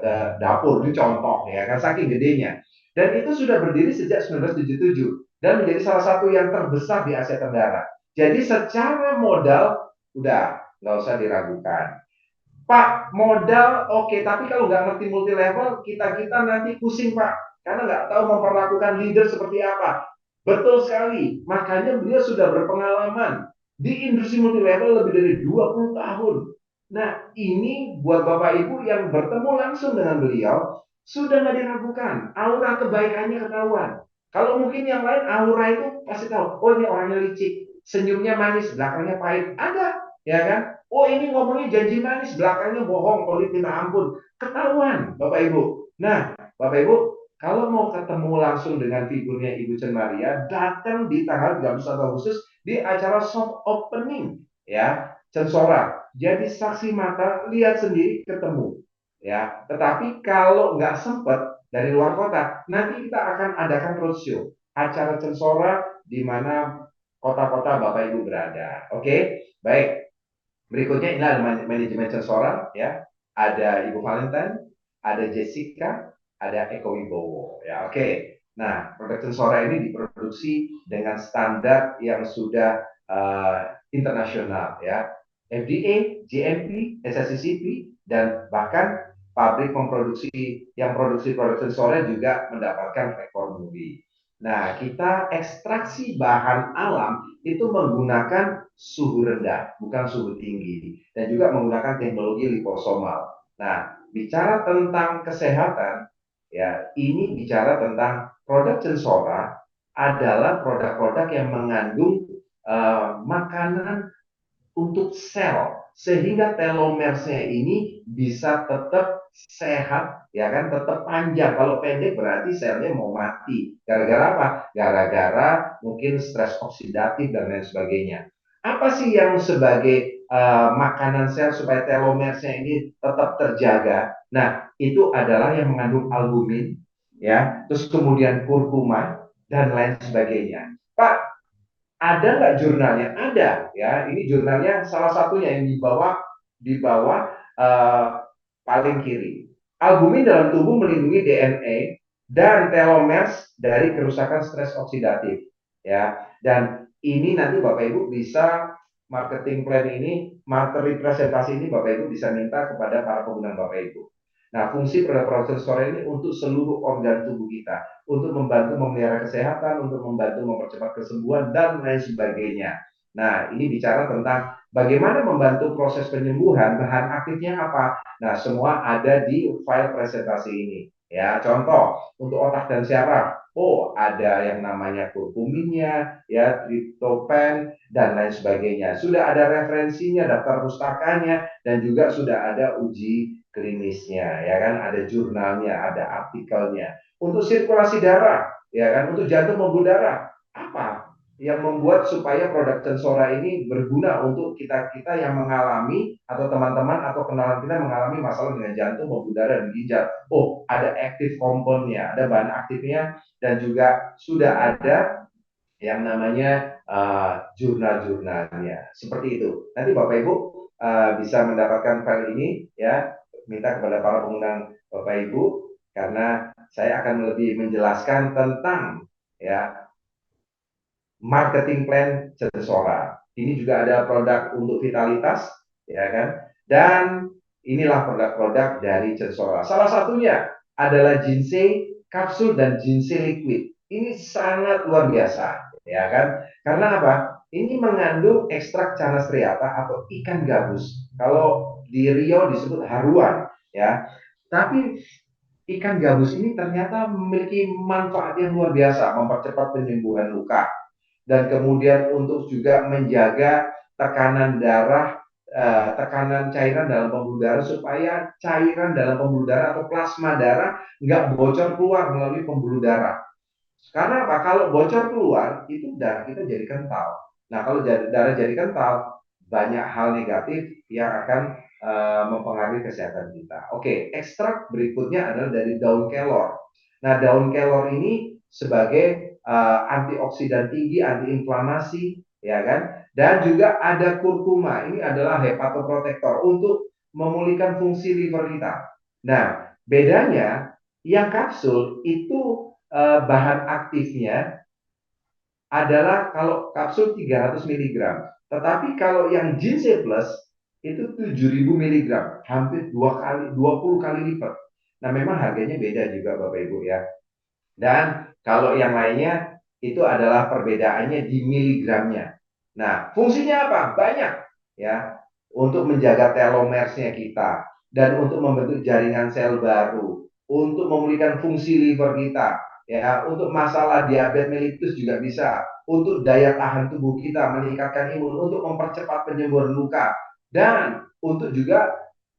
Speaker 2: ke dapur, ini contoh ya kan, saking gedenya. Dan itu sudah berdiri sejak 1977 dan menjadi salah satu yang terbesar di Asia Tenggara. Jadi secara modal udah nggak usah diragukan. Pak, modal oke, tapi kalau nggak ngerti multi level, kita nanti pusing Pak, karena nggak tahu memperlakukan leader seperti apa. Betul sekali, makanya beliau sudah berpengalaman di industri multi level lebih dari 20 tahun. Nah, ini buat Bapak Ibu yang bertemu langsung dengan beliau, sudah nggak diragukan, aura kebaikannya ketahuan. Kalau mungkin yang lain aura itu pasti tahu, oh ini orangnya licik, senyumnya manis, belakangnya pahit, ada, ya kan? Oh ini ngomongnya janji manis, belakangnya bohong, pelit minta ampun. Ketahuan Bapak Ibu. Nah Bapak Ibu, kalau mau ketemu langsung dengan figurnya Ibu Cen Maria, datang di tanggal 31 Agustus di acara soft opening ya Censora. Jadi saksi mata, lihat sendiri, ketemu. Ya, tetapi kalau nggak sempat dari luar kota, nanti kita akan adakan roadshow, acara Censora di mana kota-kota Bapak Ibu berada. Oke, baik. Berikutnya ini ada manajemen sensora ya. Ada Ibu Valentine, ada Jessica, ada Eko Wibowo ya. Oke. Nah, produk sensora ini diproduksi dengan standar yang sudah internasional ya. FDA, GMP, SSCP dan bahkan pabrik memproduksi yang produksi produk sensora juga mendapatkan rekor muri. Nah, kita ekstraksi bahan alam itu menggunakan suhu rendah, bukan suhu tinggi, dan juga menggunakan teknologi liposomal. Nah, bicara tentang kesehatan, ya ini bicara tentang produk Censora adalah produk-produk yang mengandung makanan untuk sel sehingga telomersnya ini bisa tetap sehat ya kan, tetap panjang. Kalau pendek berarti selnya mau mati. Gara-gara apa? Gara-gara mungkin stres oksidatif dan lain sebagainya. Apa sih yang sebagai makanan sel supaya telomersnya ini tetap terjaga? Nah, itu adalah yang mengandung albumin ya, terus kemudian kurkuma dan lain sebagainya. Pak, ada nggak jurnalnya? Ada ya. Ini jurnalnya salah satunya yang di bawah uh, paling kiri. Albumin dalam tubuh melindungi DNA dan telomers dari kerusakan stres oksidatif. ya. Dan ini nanti Bapak Ibu bisa marketing plan ini, materi presentasi ini Bapak Ibu bisa minta kepada para penggunaan Bapak Ibu. Nah, fungsi produk proses sore ini untuk seluruh organ tubuh kita, untuk membantu memelihara kesehatan, untuk membantu mempercepat kesembuhan dan lain sebagainya. Nah, ini bicara tentang bagaimana membantu proses penyembuhan, bahan aktifnya apa. Nah, semua ada di file presentasi ini. Ya, contoh untuk otak dan syaraf. Oh, ada yang namanya kurkuminnya, ya, triptopan dan lain sebagainya. Sudah ada referensinya, daftar pustakanya, dan juga sudah ada uji klinisnya, ya kan? Ada jurnalnya, ada artikelnya. Untuk sirkulasi darah, ya kan? Untuk jantung pembuluh darah, apa yang membuat supaya produk Sensora ini berguna untuk kita-kita yang mengalami atau teman-teman atau kenalan kita mengalami masalah dengan jantung, pembuluh darah, dan ginjal. Oh, ada active compoundnya, ada bahan aktifnya, dan juga sudah ada yang namanya jurnal-jurnalnya. Seperti itu. Nanti Bapak Ibu bisa mendapatkan file ini, ya, minta kepada para pengguna Bapak Ibu, karena saya akan lebih menjelaskan tentang, ya, marketing plan Sensora. Ini juga ada produk untuk vitalitas, ya kan? Dan inilah produk-produk dari Sensora. Salah satunya adalah ginseng kapsul dan ginseng liquid. Ini sangat luar biasa, ya kan? Karena apa? Ini mengandung ekstrak Canas striata atau ikan gabus. Kalau di Rio disebut haruan, ya. Tapi ikan gabus ini ternyata memiliki manfaat yang luar biasa, mempercepat penyembuhan luka, dan kemudian untuk juga menjaga tekanan darah, tekanan cairan dalam pembuluh darah, supaya cairan dalam pembuluh darah atau plasma darah nggak bocor keluar melalui pembuluh darah. Karena apa? Kalau bocor keluar, itu darah kita jadi kental. Nah, kalau darah jadi kental, banyak hal negatif yang akan mempengaruhi kesehatan kita. Oke, ekstrak berikutnya adalah dari daun kelor. Nah, daun kelor ini sebagai antioksidan tinggi, antiinflamasi, ya kan? Dan juga ada kurkuma. Ini adalah hepatoprotektor untuk memulihkan fungsi liver kita. Nah, bedanya yang kapsul itu bahan aktifnya adalah kalau kapsul 300 miligram. Tetapi kalau yang ginseng plus itu 7.000 miligram, hampir 20 kali lipat. Nah, memang harganya beda juga Bapak Ibu, ya. Dan kalau yang lainnya itu adalah perbedaannya di miligramnya. Nah, fungsinya apa? Banyak, ya. Untuk menjaga telomersnya kita, dan untuk membentuk jaringan sel baru, untuk memulihkan fungsi liver kita, ya, untuk masalah diabetes mellitus juga bisa, untuk daya tahan tubuh kita, meningkatkan imun, untuk mempercepat penyembuhan luka, dan untuk juga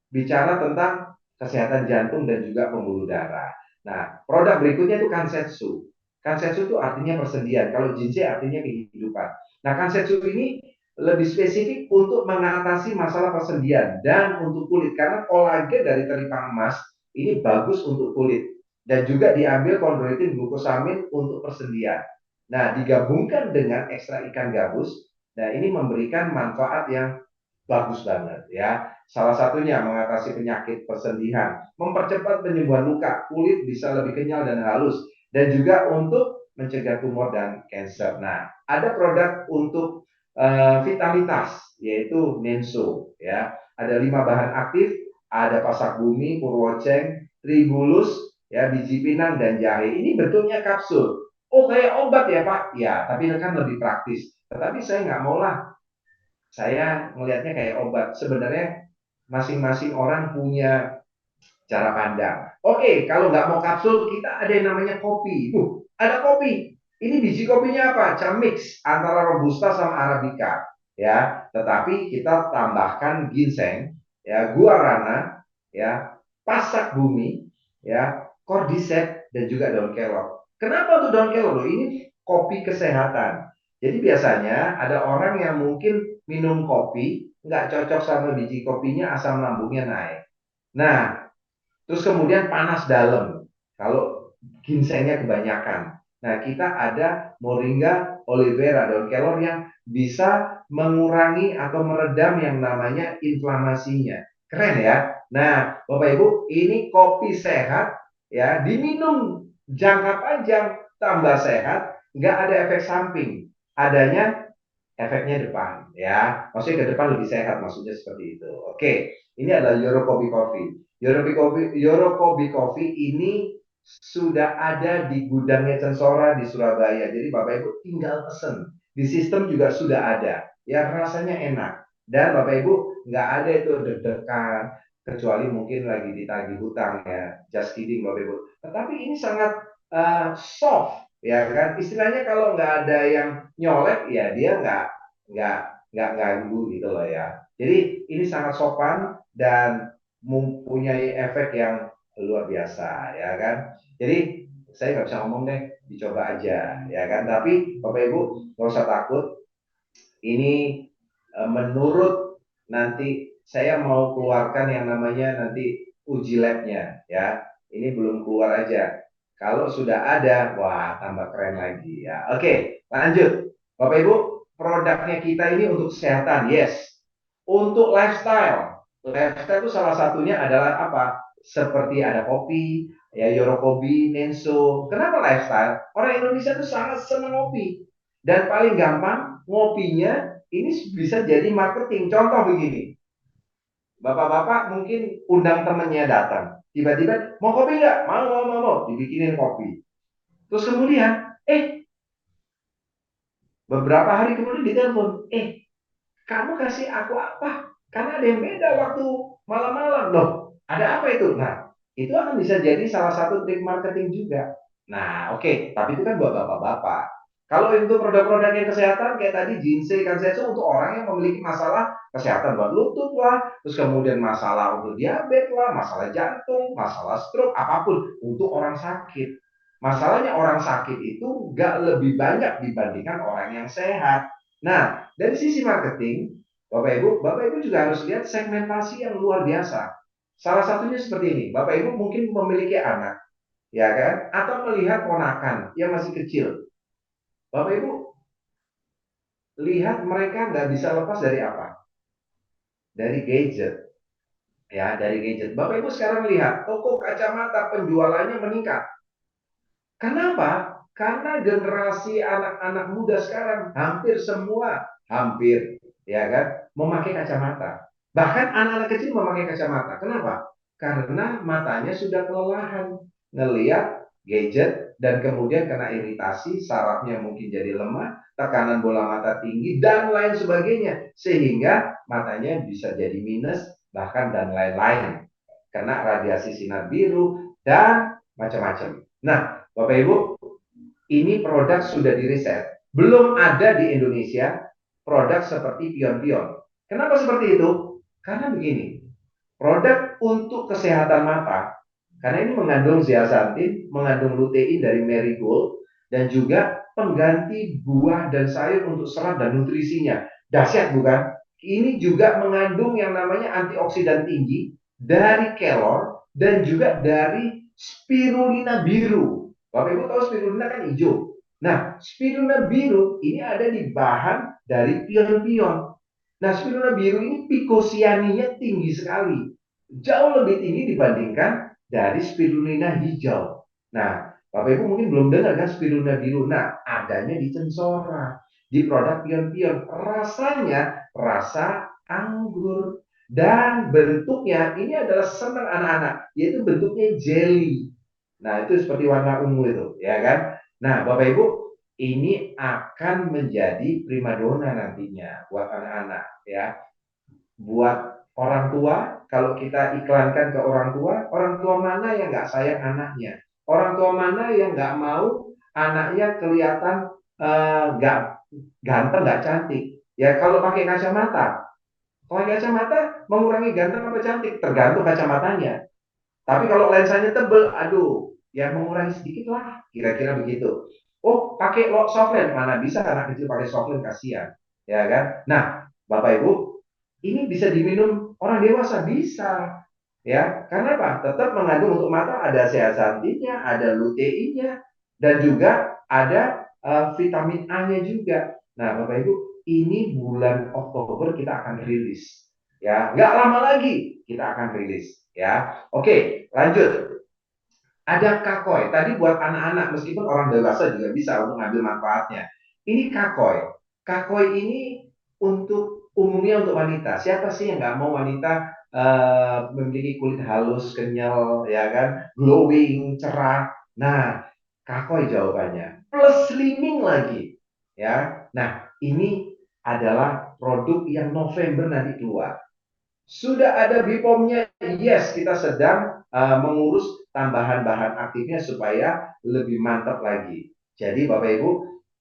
Speaker 2: bicara tentang kesehatan jantung dan juga pembuluh darah. Nah, produk berikutnya itu kansetsu. Kansetsu itu artinya persendian. Kalau ginseng artinya kehidupan. Nah, kansetsu ini lebih spesifik untuk mengatasi masalah persendian dan untuk kulit, karena kolagen dari teripang emas ini bagus untuk kulit, dan juga diambil kondroitin glukosamin untuk persendian. Nah, digabungkan dengan ekstra ikan gabus, nah ini memberikan manfaat yang bagus banget, ya. Salah satunya mengatasi penyakit persendian, mempercepat penyembuhan luka, kulit bisa lebih kenyal dan halus, dan juga untuk mencegah tumor dan kanker. Nah, ada produk untuk vitalitas, yaitu Nenso, ya. Ada 5 bahan aktif, ada pasak bumi, purwoceng, tribulus, ya, biji pinang, dan jahe. Ini bentuknya kapsul. Oh, kayak obat ya Pak? Ya, tapi kan lebih praktis. Tetapi saya nggak mau lah, saya melihatnya kayak obat. Sebenarnya masing-masing orang punya cara pandang. Oke, kalau nggak mau kapsul, kita ada yang namanya kopi. Ada kopi. Ini biji kopinya apa? Mix antara robusta sama arabica, ya. Tetapi kita tambahkan ginseng, ya, guarana, ya, pasak bumi, ya, cordyceps, dan juga daun kelor. Kenapa tuh daun kelor? Ini kopi kesehatan. Jadi biasanya ada orang yang mungkin minum kopi nggak cocok sama biji kopinya, asam lambungnya naik. Nah, terus kemudian panas dalam kalau ginsengnya kebanyakan. Nah, kita ada Moringa oleifera, daun kelor, yang bisa mengurangi atau meredam yang namanya inflamasinya. Keren ya. Nah, Bapak Ibu, ini kopi sehat, ya, diminum jangka panjang tambah sehat, nggak ada efek samping, adanya efeknya depan, ya. Maksudnya ke depan lebih sehat, maksudnya seperti itu. Oke, ini adalah Eurokobi Coffee. Eurokobi Coffee ini sudah ada di gudangnya Censora di Surabaya. Jadi Bapak Ibu tinggal pesen. Di sistem juga sudah ada. Ya rasanya enak. Dan Bapak Ibu nggak ada itu deg-degan, kecuali mungkin lagi ditagih hutang ya. Just kidding Bapak Ibu. Tetapi ini sangat soft, ya kan? Istilahnya kalau nggak ada yang nyolek, ya dia nggak nggak ganggu gitu loh ya. Jadi ini sangat sopan dan mempunyai efek yang luar biasa ya kan. Jadi saya nggak bisa ngomong deh, dicoba aja ya kan. Tapi Bapak Ibu nggak usah takut. Ini menurut nanti saya mau keluarkan yang namanya nanti uji labnya ya. Ini belum keluar aja. Kalau sudah ada, wah tambah keren lagi ya. Oke, lanjut. Bapak Ibu, produknya kita ini untuk kesehatan, yes. Untuk lifestyle, lifestyle itu salah satunya adalah apa? Seperti ada kopi, ya Yorokobi, Nenso. Kenapa lifestyle? Orang Indonesia itu sangat senang ngopi. Dan paling gampang ngopinya ini bisa jadi marketing. Contoh begini, bapak-bapak mungkin undang temennya datang. Tiba-tiba, mau kopi nggak? Mau. Dibikinin kopi. Terus kemudian, beberapa hari kemudian ditelepon, kamu kasih aku apa? Karena ada yang beda waktu malam-malam. Loh, ada apa itu? Nah, itu akan bisa jadi salah satu trik marketing juga. Nah, oke. Tapi itu kan buat bapak-bapak. Kalau itu produk-produk yang kesehatan kayak tadi ginseng, kansetsu untuk orang yang memiliki masalah kesehatan buat lutut lah, terus kemudian masalah untuk diabetes lah, masalah jantung, masalah stroke, apapun untuk orang sakit. Masalahnya orang sakit itu nggak lebih banyak dibandingkan orang yang sehat. Nah, dari sisi marketing, Bapak Ibu juga harus lihat segmentasi yang luar biasa. Salah satunya seperti ini, Bapak Ibu mungkin memiliki anak, ya kan? Atau melihat ponakan yang masih kecil. Bapak Ibu lihat mereka nggak bisa lepas dari apa? Dari gadget, ya, dari gadget. Bapak Ibu sekarang lihat toko kacamata penjualannya meningkat. Kenapa? Karena generasi anak-anak muda sekarang hampir ya kan memakai kacamata. Bahkan anak-anak kecil memakai kacamata. Kenapa? Karena matanya sudah kelelahan ngelihat gadget dan kemudian kena iritasi, sarafnya mungkin jadi lemah, tekanan bola mata tinggi dan lain sebagainya sehingga matanya bisa jadi minus bahkan dan lain-lain. Kena radiasi sinar biru dan macam-macam. Nah, Bapak Ibu, ini produk sudah diriset. Belum ada di Indonesia produk seperti pion-pion. Kenapa seperti itu? Karena begini, produk untuk kesehatan mata, karena ini mengandung zeaxanthin, mengandung lutein dari marigold, dan juga pengganti buah dan sayur untuk serat dan nutrisinya. Dahsyat bukan? Ini juga mengandung yang namanya antioksidan tinggi dari kelor dan juga dari spirulina biru. Bapak Ibu tahu spirulina kan hijau. Nah, spirulina biru ini ada di bahan dari pion-pion. Nah, spirulina biru ini pikosianinya tinggi sekali. Jauh lebih tinggi dibandingkan dari spirulina hijau. Nah, Bapak Ibu mungkin belum dengar kan spirulina biru. Nah, adanya di Censora, di produk pion-pion. Rasanya rasa anggur. Dan bentuknya ini adalah senang anak-anak, yaitu bentuknya jelly. Nah, itu seperti warna ungu itu, ya kan? Nah, Bapak Ibu, ini akan menjadi primadona nantinya buat anak-anak, ya. Buat orang tua, kalau kita iklankan ke orang tua mana yang nggak sayang anaknya? Orang tua mana yang nggak mau anaknya kelihatan nggak ganteng, nggak cantik? Ya kalau pakai kacamata mengurangi ganteng apa cantik, tergantung kacamatanya. Tapi kalau lensanya tebel, aduh, ya mengurangi sedikit lah, kira-kira begitu. Oh, pakai soft lens, mana bisa anak kecil pakai soft lens, kasihan, ya kan? Nah, Bapak Ibu, ini bisa diminum orang dewasa, bisa, ya. Karena apa? Tetap mengandung untuk mata ada zeaxanthinnya, ada luteinnya, dan juga ada vitamin A-nya juga. Nah, Bapak Ibu, ini bulan Oktober kita akan rilis, ya. Nggak lama lagi kita akan rilis, ya. Oke, lanjut. Ada Kakoi. Tadi buat anak-anak, meskipun orang dewasa juga bisa untuk ngambil manfaatnya. Ini Kakoi. Kakoi ini untuk umumnya untuk wanita. Siapa sih yang nggak mau wanita memiliki kulit halus, kenyal, ya kan, glowing, cerah. Nah, Kakoi jawabannya. Plus slimming lagi, ya. Nah, ini adalah produk yang November nanti keluar. Sudah ada BPOM-nya, yes, kita sedang mengurus tambahan bahan aktifnya supaya lebih mantap lagi. Jadi Bapak Ibu,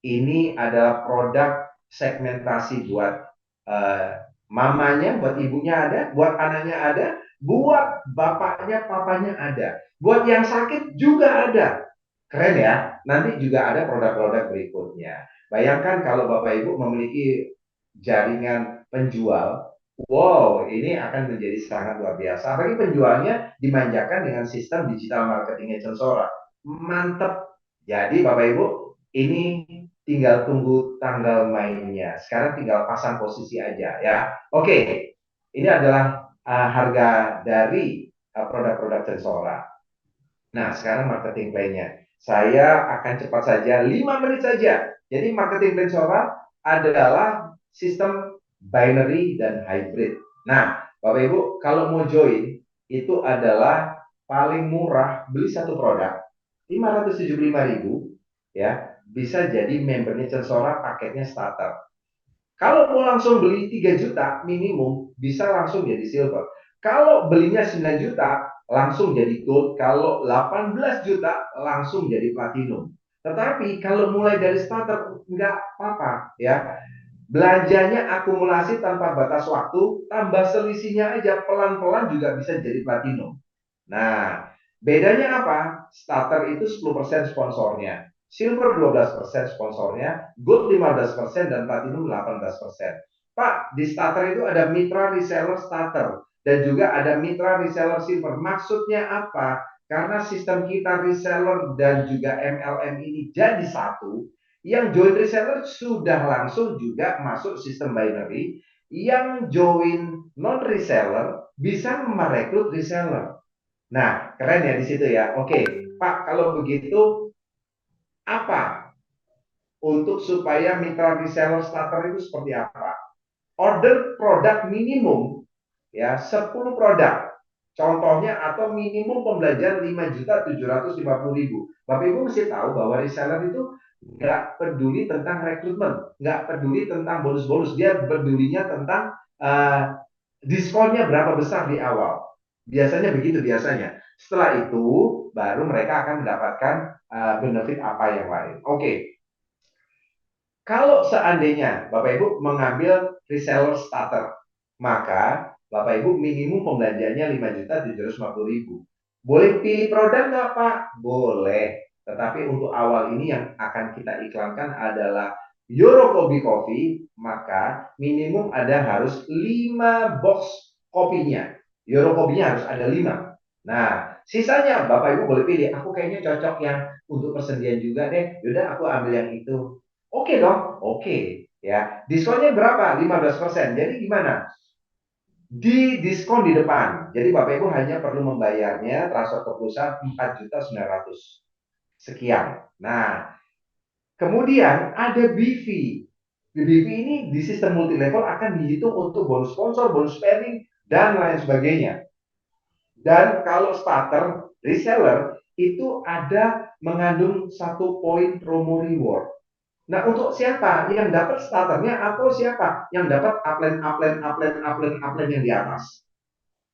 Speaker 2: ini adalah produk segmentasi buat uh, mamanya, buat ibunya ada, buat anaknya ada, buat bapaknya, papanya ada, buat yang sakit juga ada. Keren ya, nanti juga ada produk-produk berikutnya. Bayangkan kalau Bapak Ibu memiliki jaringan penjual. Wow, ini akan menjadi sangat luar biasa. Bagi penjualnya dimanjakan dengan sistem digital marketingnya Censora. Mantep. Jadi Bapak Ibu, ini tinggal tunggu tanggal mainnya. Sekarang tinggal pasang posisi aja ya. Oke, ini adalah harga dari produk-produk Censora. Nah, sekarang marketing plan-nya. Saya akan cepat saja, 5 menit saja. Jadi marketing plan Sora adalah sistem binary dan hybrid. Nah, Bapak Ibu, kalau mau join, itu adalah paling murah beli satu produk, 575.000, ya, bisa jadi membernya Censora paketnya starter. Kalau mau langsung beli 3 juta minimum, bisa langsung jadi silver. Kalau belinya 9 juta, langsung jadi gold. Kalau 18 juta, langsung jadi platinum. Tetapi kalau mulai dari starter, nggak apa-apa ya. Belanjanya akumulasi tanpa batas waktu, tambah selisihnya aja pelan-pelan juga bisa jadi platinum. Nah, bedanya apa? Starter itu 10% sponsornya, silver 12% sponsornya, gold 15% dan platinum 18%. Pak, di starter itu ada mitra reseller starter dan juga ada mitra reseller silver. Maksudnya apa? Karena sistem kita reseller dan juga MLM ini jadi satu, yang join reseller sudah langsung juga masuk sistem binary, yang join non reseller bisa merekrut reseller. Nah, keren ya di situ ya. Oke, Pak, kalau begitu apa untuk supaya mitra reseller starter itu seperti apa? Order produk minimum ya 10 produk. Contohnya atau minimum pembelajaran 5.750.000. Bapak Ibu mesti tahu bahwa reseller itu nggak peduli tentang rekrutmen, nggak peduli tentang bonus-bonus. Dia pedulinya tentang diskonnya berapa besar di awal. Biasanya begitu biasanya. Setelah itu baru mereka akan mendapatkan benefit apa yang lain. Oke. Kalau seandainya Bapak Ibu mengambil reseller starter, maka Bapak Ibu minimum pembelanjaannya 5.750.000. Boleh pilih produk nggak Pak? Boleh. Tetapi untuk awal ini yang akan kita iklankan adalah Eurokobi Coffee, maka minimum ada harus 5 box kopinya. Eurokobinya harus ada 5. Nah, sisanya Bapak Ibu boleh pilih. Aku kayaknya cocok yang untuk persendian juga deh. Yaudah aku ambil yang itu. Oke dong, oke ya. Diskonnya berapa? 15%. Jadi gimana? Di diskon di depan. Jadi Bapak Ibu hanya perlu membayarnya transfer ke perusahaan 4.900 sekian. Nah, kemudian ada BV. Di BV ini di sistem multi level akan dihitung untuk bonus sponsor, bonus pairing dan lain sebagainya. Dan kalau starter reseller itu ada mengandung 1 poin promo reward. Nah, untuk siapa yang dapat starternya atau siapa yang dapat upline yang di atas?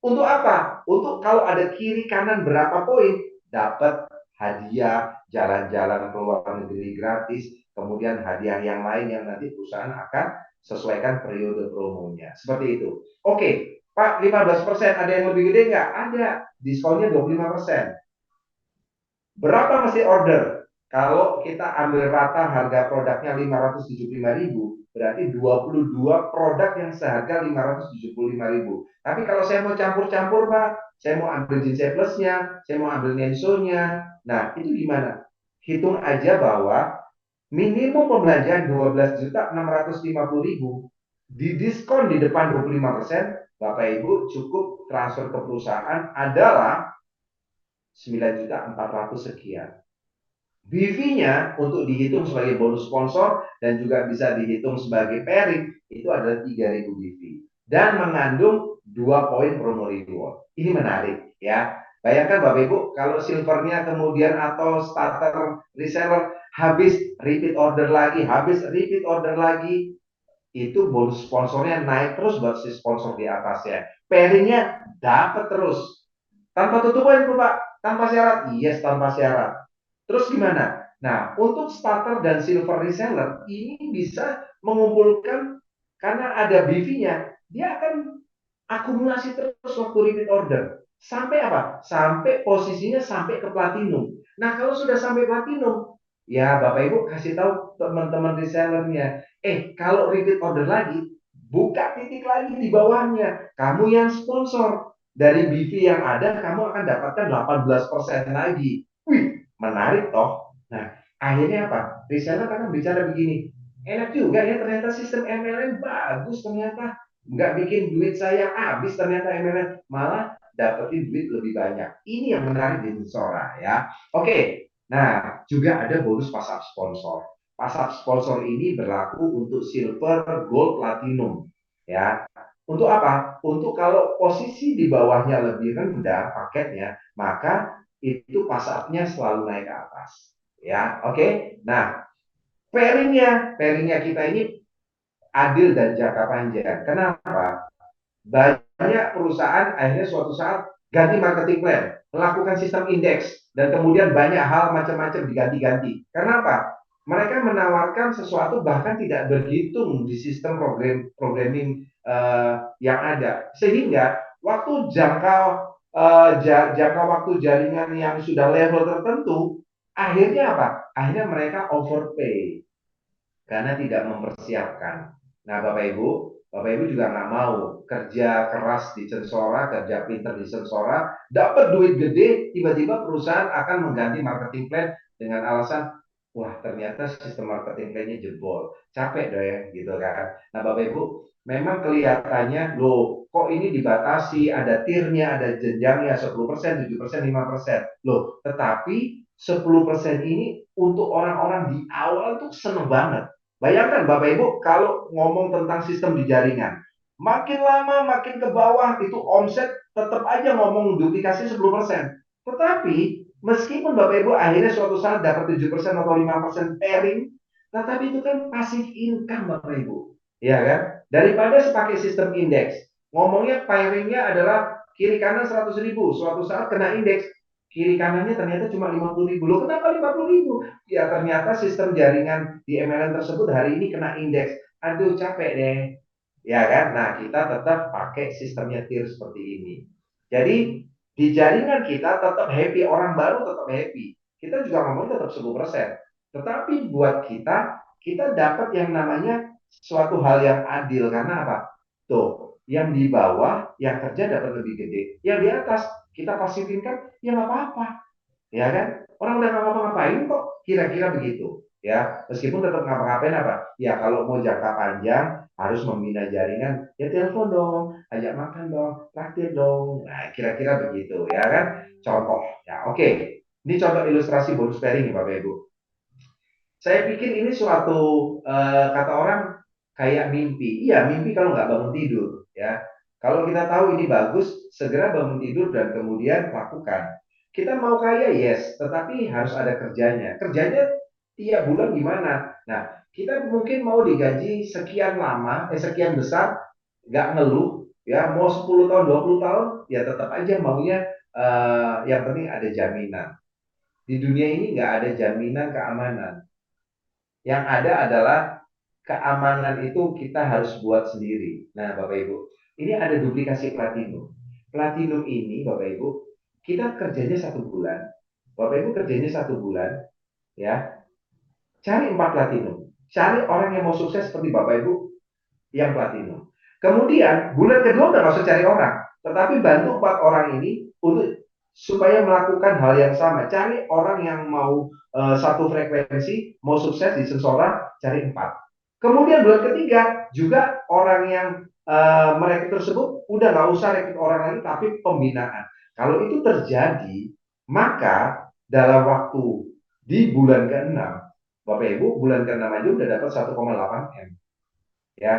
Speaker 2: Untuk apa? Untuk kalau ada kiri kanan berapa poin, dapat hadiah jalan-jalan ke luar negeri gratis, kemudian hadiah yang lain yang nanti perusahaan akan sesuaikan periode promonya. Seperti itu. Oke, Pak, 15% ada yang lebih gede nggak? Ada. Diskonnya 25%. Berapa mesti order? Kalau kita ambil rata harga produknya 575.000, berarti 22 produk yang seharga 575.000. Tapi kalau saya mau campur-campur, Pak, saya mau ambil Jinsei Plusnya, saya mau ambil Nenso-nya. Nah, itu gimana? Hitung aja bahwa minimum pembelanjaan 12.650.000 di diskon di depan 25%, Bapak Ibu cukup transfer ke perusahaan adalah 9.400.000 sekian. BV-nya untuk dihitung sebagai bonus sponsor dan juga bisa dihitung sebagai pairing itu adalah 3.000 BV dan mengandung 2 poin promo reward. Ini menarik ya. Bayangkan Bapak Ibu, kalau silvernya kemudian atau starter reseller habis repeat order lagi, itu bonus sponsornya naik terus buat si sponsor di atasnya. Pairingnya dapat terus. Tanpa tutup poin Pak, tanpa syarat. Yes, tanpa syarat. Terus gimana? Nah, untuk starter dan silver reseller ini bisa mengumpulkan karena ada BV-nya, dia akan akumulasi terus waktu repeat order. Sampai apa? Sampai posisinya sampai ke platinum. Nah, kalau sudah sampai platinum, ya Bapak Ibu kasih tahu teman-teman resellernya, kalau repeat order lagi, buka titik lagi di bawahnya. Kamu yang sponsor. Dari BV yang ada, kamu akan dapatkan 18% lagi. Wih, menarik toh. Nah, akhirnya apa? Reseller akan bicara begini, enak juga ya ternyata sistem MLM bagus ternyata. Nggak bikin duit saya habis ternyata MLM. Malah dapetin duit lebih banyak. Ini yang menarik di Sensora ya. Oke, nah juga ada bonus pasar sponsor. Pasar sponsor ini berlaku untuk silver, gold, platinum. Ya, untuk apa? Untuk kalau posisi di bawahnya lebih rendah paketnya, maka itu pasarnya selalu naik ke atas. Ya, oke. Nah, pairingnya kita ini adil dan jangka panjang. Kenapa? Banyak perusahaan akhirnya suatu saat ganti marketing plan, melakukan sistem indeks, dan kemudian banyak hal macam-macam diganti-ganti. Kenapa? Mereka menawarkan sesuatu bahkan tidak berhitung di sistem programming yang ada, sehingga waktu jangka waktu jaringan yang sudah level tertentu, akhirnya apa? Akhirnya mereka overpay karena tidak mempersiapkan. Nah, Bapak Ibu juga nggak mau kerja keras di Sensora, kerja pinter di Sensora, dapat duit gede, tiba-tiba perusahaan akan mengganti marketing plan dengan alasan, wah ternyata sistem marketing plan-nya jebol, capek deh gitu kan. Nah, Bapak Ibu, memang kelihatannya, loh kok ini dibatasi, ada tiernya, ada jenjangnya 10%, 7%, 5%. Loh, tetapi 10% ini untuk orang-orang di awal tuh seneng banget. Bayangkan Bapak Ibu kalau ngomong tentang sistem di jaringan, makin lama makin ke bawah itu omset tetap aja ngomong duplikasi 10%. Tetapi meskipun Bapak Ibu akhirnya suatu saat dapat 7% atau 5% pairing, tetapi itu kan pasif income Bapak Ibu. Ya kan? Daripada pakai sistem indeks. Ngomongnya pairingnya adalah kiri kanan 100.000, suatu saat kena indeks, kiri kanannya ternyata cuma 50.000. Loh kenapa 50.000? Ya ternyata sistem jaringan di MLM tersebut hari ini kena indeks. Aduh capek deh. Ya kan? Nah kita tetap pakai sistemnya tier seperti ini. Jadi di jaringan kita tetap happy, orang baru tetap happy. Kita juga ngomong tetap 10%. Tetapi buat kita dapat yang namanya suatu hal yang adil. Karena apa? Tuh, yang di bawah, yang kerja dapat lebih gede. Yang di atas, kita pasifin kan, ya nggak apa-apa ya kan? Orang udah nggak ngapa-ngapain kok, kira-kira begitu. Ya, meskipun tetap ngapa-ngapain apa? Ya kalau mau jangka panjang harus membina jaringan, ya telepon dong, ajak makan dong, traktir dong. Nah, kira-kira begitu ya kan? Contoh. Ya, oke. Ini contoh ilustrasi bonus pairing nih Bapak Ibu. Saya pikir ini suatu kata orang kayak mimpi. Iya, mimpi kalau nggak bangun tidur ya. Kalau kita tahu ini bagus, segera bangun tidur dan kemudian lakukan. Kita mau kaya, yes, tetapi harus ada kerjanya. Kerjanya tiap bulan gimana? Nah, kita mungkin mau digaji sekian lama, sekian besar, nggak ngeluh, ya mau 10 tahun, 20 tahun, ya tetap aja maunya yang penting ada jaminan. Di dunia ini nggak ada jaminan keamanan. Yang ada adalah keamanan itu kita harus buat sendiri. Nah, Bapak Ibu, ini ada duplikasi platinum. Platinum ini, Bapak Ibu, kita kerjanya 1 bulan. Bapak Ibu kerjanya 1 bulan, ya. Cari 4 platinum. Cari orang yang mau sukses seperti Bapak Ibu yang platinum. Kemudian bulan kedua udah nggak usah cari orang, tetapi bantu 4 orang ini untuk supaya melakukan hal yang sama. Cari orang yang mau satu frekuensi, mau sukses di Sensora, cari 4. Kemudian bulan ketiga juga orang yang mereka tersebut udah nggak usah rekrut orang lagi, tapi pembinaan. Kalau itu terjadi, Maka dalam waktu di bulan ke-6, Bapak Ibu, bulan ke-6 aja udah dapat 1,8 M. Ya.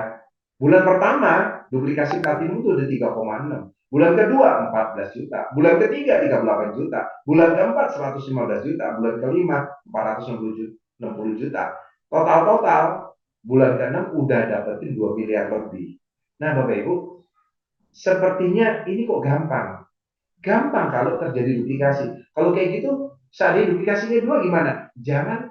Speaker 2: Bulan pertama duplikasi platinum itu udah 3,6. Bulan kedua 14 juta, bulan ketiga 38 juta, bulan keempat 115 juta, bulan kelima 460 juta. Total bulan ke-6 udah dapetin 2 miliar lebih. Nah, Bapak Ibu, sepertinya ini kok gampang. Gampang kalau terjadi duplikasi. Kalau kayak gitu, seandainya duplikasinya dua gimana? Jangan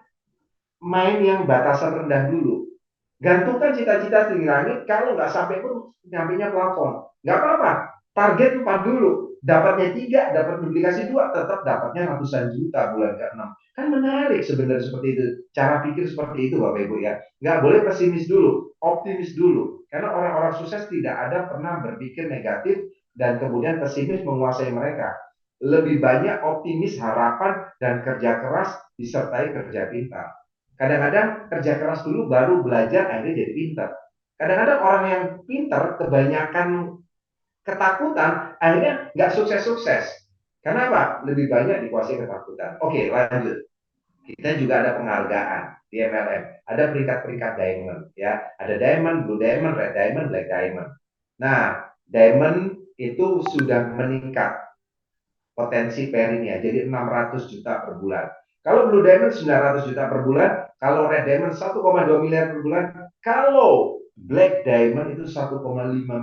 Speaker 2: main yang batasan rendah dulu. Gantungkan cita-cita setinggi langit, kalau nggak sampai pun nyampainya plafon. Nggak apa-apa, target 4 dulu. Dapatnya 3, dapat duplikasi 2, tetap dapatnya ratusan juta bulan ke-6. Kan menarik sebenarnya seperti itu. Cara pikir seperti itu Bapak Ibu ya. Nggak boleh pesimis dulu, optimis dulu. Karena orang-orang sukses tidak ada pernah berpikir negatif dan kemudian pesimis menguasai mereka. Lebih banyak optimis, harapan, dan kerja keras disertai kerja pintar. Kadang-kadang kerja keras dulu baru belajar akhirnya jadi pintar. Kadang-kadang orang yang pintar kebanyakan ketakutan akhirnya nggak sukses-sukses. Kenapa? Lebih banyak dikuasai ketakutan. Oke, lanjut. Kita juga ada penghargaan di MLM. Ada peringkat-peringkat diamond ya. Ada diamond, blue diamond, red diamond, black diamond. Nah, diamond itu sudah meningkat potensi pairingnya jadi 600 juta per bulan. Kalau Blue Diamond 900 juta per bulan, kalau Red Diamond 1,2 miliar per bulan, kalau Black Diamond itu 1,5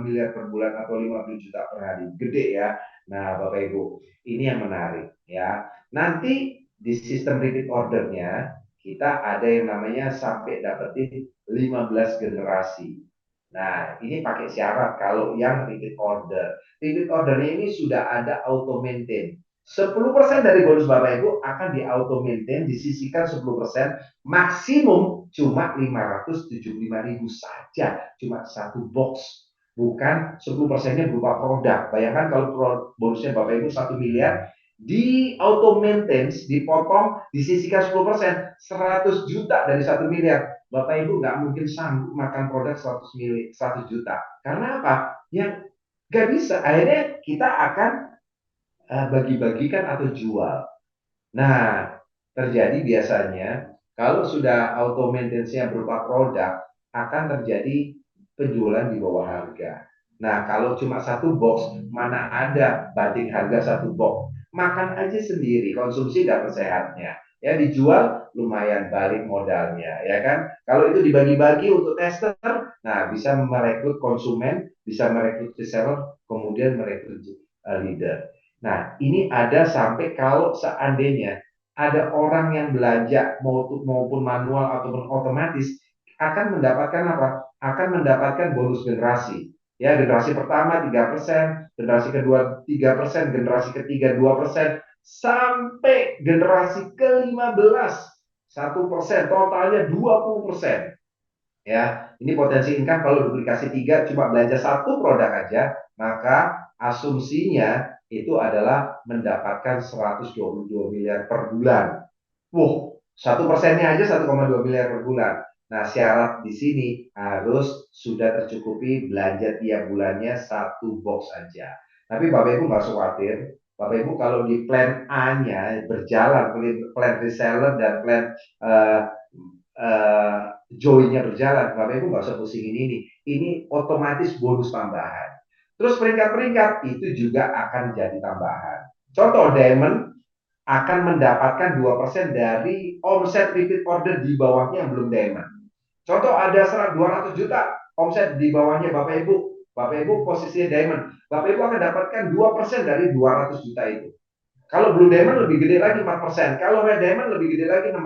Speaker 2: miliar per bulan atau 50 juta per hari. Gede ya. Nah, Bapak Ibu, ini yang menarik ya. Nanti di sistem repeat ordernya kita ada yang namanya sampai dapetin 15 generasi. Nah, ini pakai syarat kalau yang repeat order. Repeat ordernya ini sudah ada auto maintain. 10% dari bonus Bapak Ibu akan di auto maintain, disisihkan 10%, maksimum cuma 575.000 saja, cuma satu box. Bukan 10%-nya berupa produk. Bayangkan kalau bonusnya Bapak Ibu 1 miliar, di auto maintenance, dipotong, disisihkan 10%, 100 juta dari 1 miliar. Bapak Ibu nggak mungkin sanggup makan produk 100 juta. Karena apa? Yang nggak bisa. Akhirnya kita akan bagi-bagikan atau jual. Nah, terjadi biasanya kalau sudah auto maintenance-nya berupa produk, akan terjadi penjualan di bawah harga. Nah, kalau cuma satu box, mana ada banding harga satu box. Makan aja sendiri, konsumsi dapat sehatnya. Ya, dijual lumayan balik modalnya, ya kan? Kalau itu dibagi-bagi untuk tester, nah bisa merekrut konsumen, bisa merekrut reseller, kemudian merekrut leader. Nah, ini ada sampai kalau seandainya ada orang yang belanja maupun manual ataupun otomatis akan mendapatkan apa? Akan mendapatkan bonus generasi. Ya, generasi pertama 3%, generasi kedua 3%, generasi ketiga 2%, sampai generasi ke-15 1%, totalnya 20%. Ya, ini potensi income kalau duplikasi 3 cuma belanja satu produk aja, maka asumsinya itu adalah mendapatkan 122 miliar per bulan. Wow, 1%-nya aja 1,2 miliar per bulan. Nah, syarat di sini harus sudah tercukupi belanja tiap bulannya satu box aja. Tapi Bapak Ibu nggak usah khawatir. Bapak Ibu kalau di plan A-nya berjalan, plan reseller dan plan uh, uh, join-nya berjalan, Bapak Ibu nggak usah pusingin ini. Ini otomatis bonus tambahan. Terus peringkat-peringkat itu juga akan jadi tambahan. Contoh Diamond akan mendapatkan 2% dari omset repeat order di bawahnya yang belum diamond. Contoh ada 200 juta omset di bawahnya Bapak Ibu. Bapak Ibu posisinya diamond. Bapak Ibu akan dapatkan 2% dari 200 juta itu. Kalau blue diamond lebih gede lagi 4%. Kalau red diamond lebih gede lagi 6%.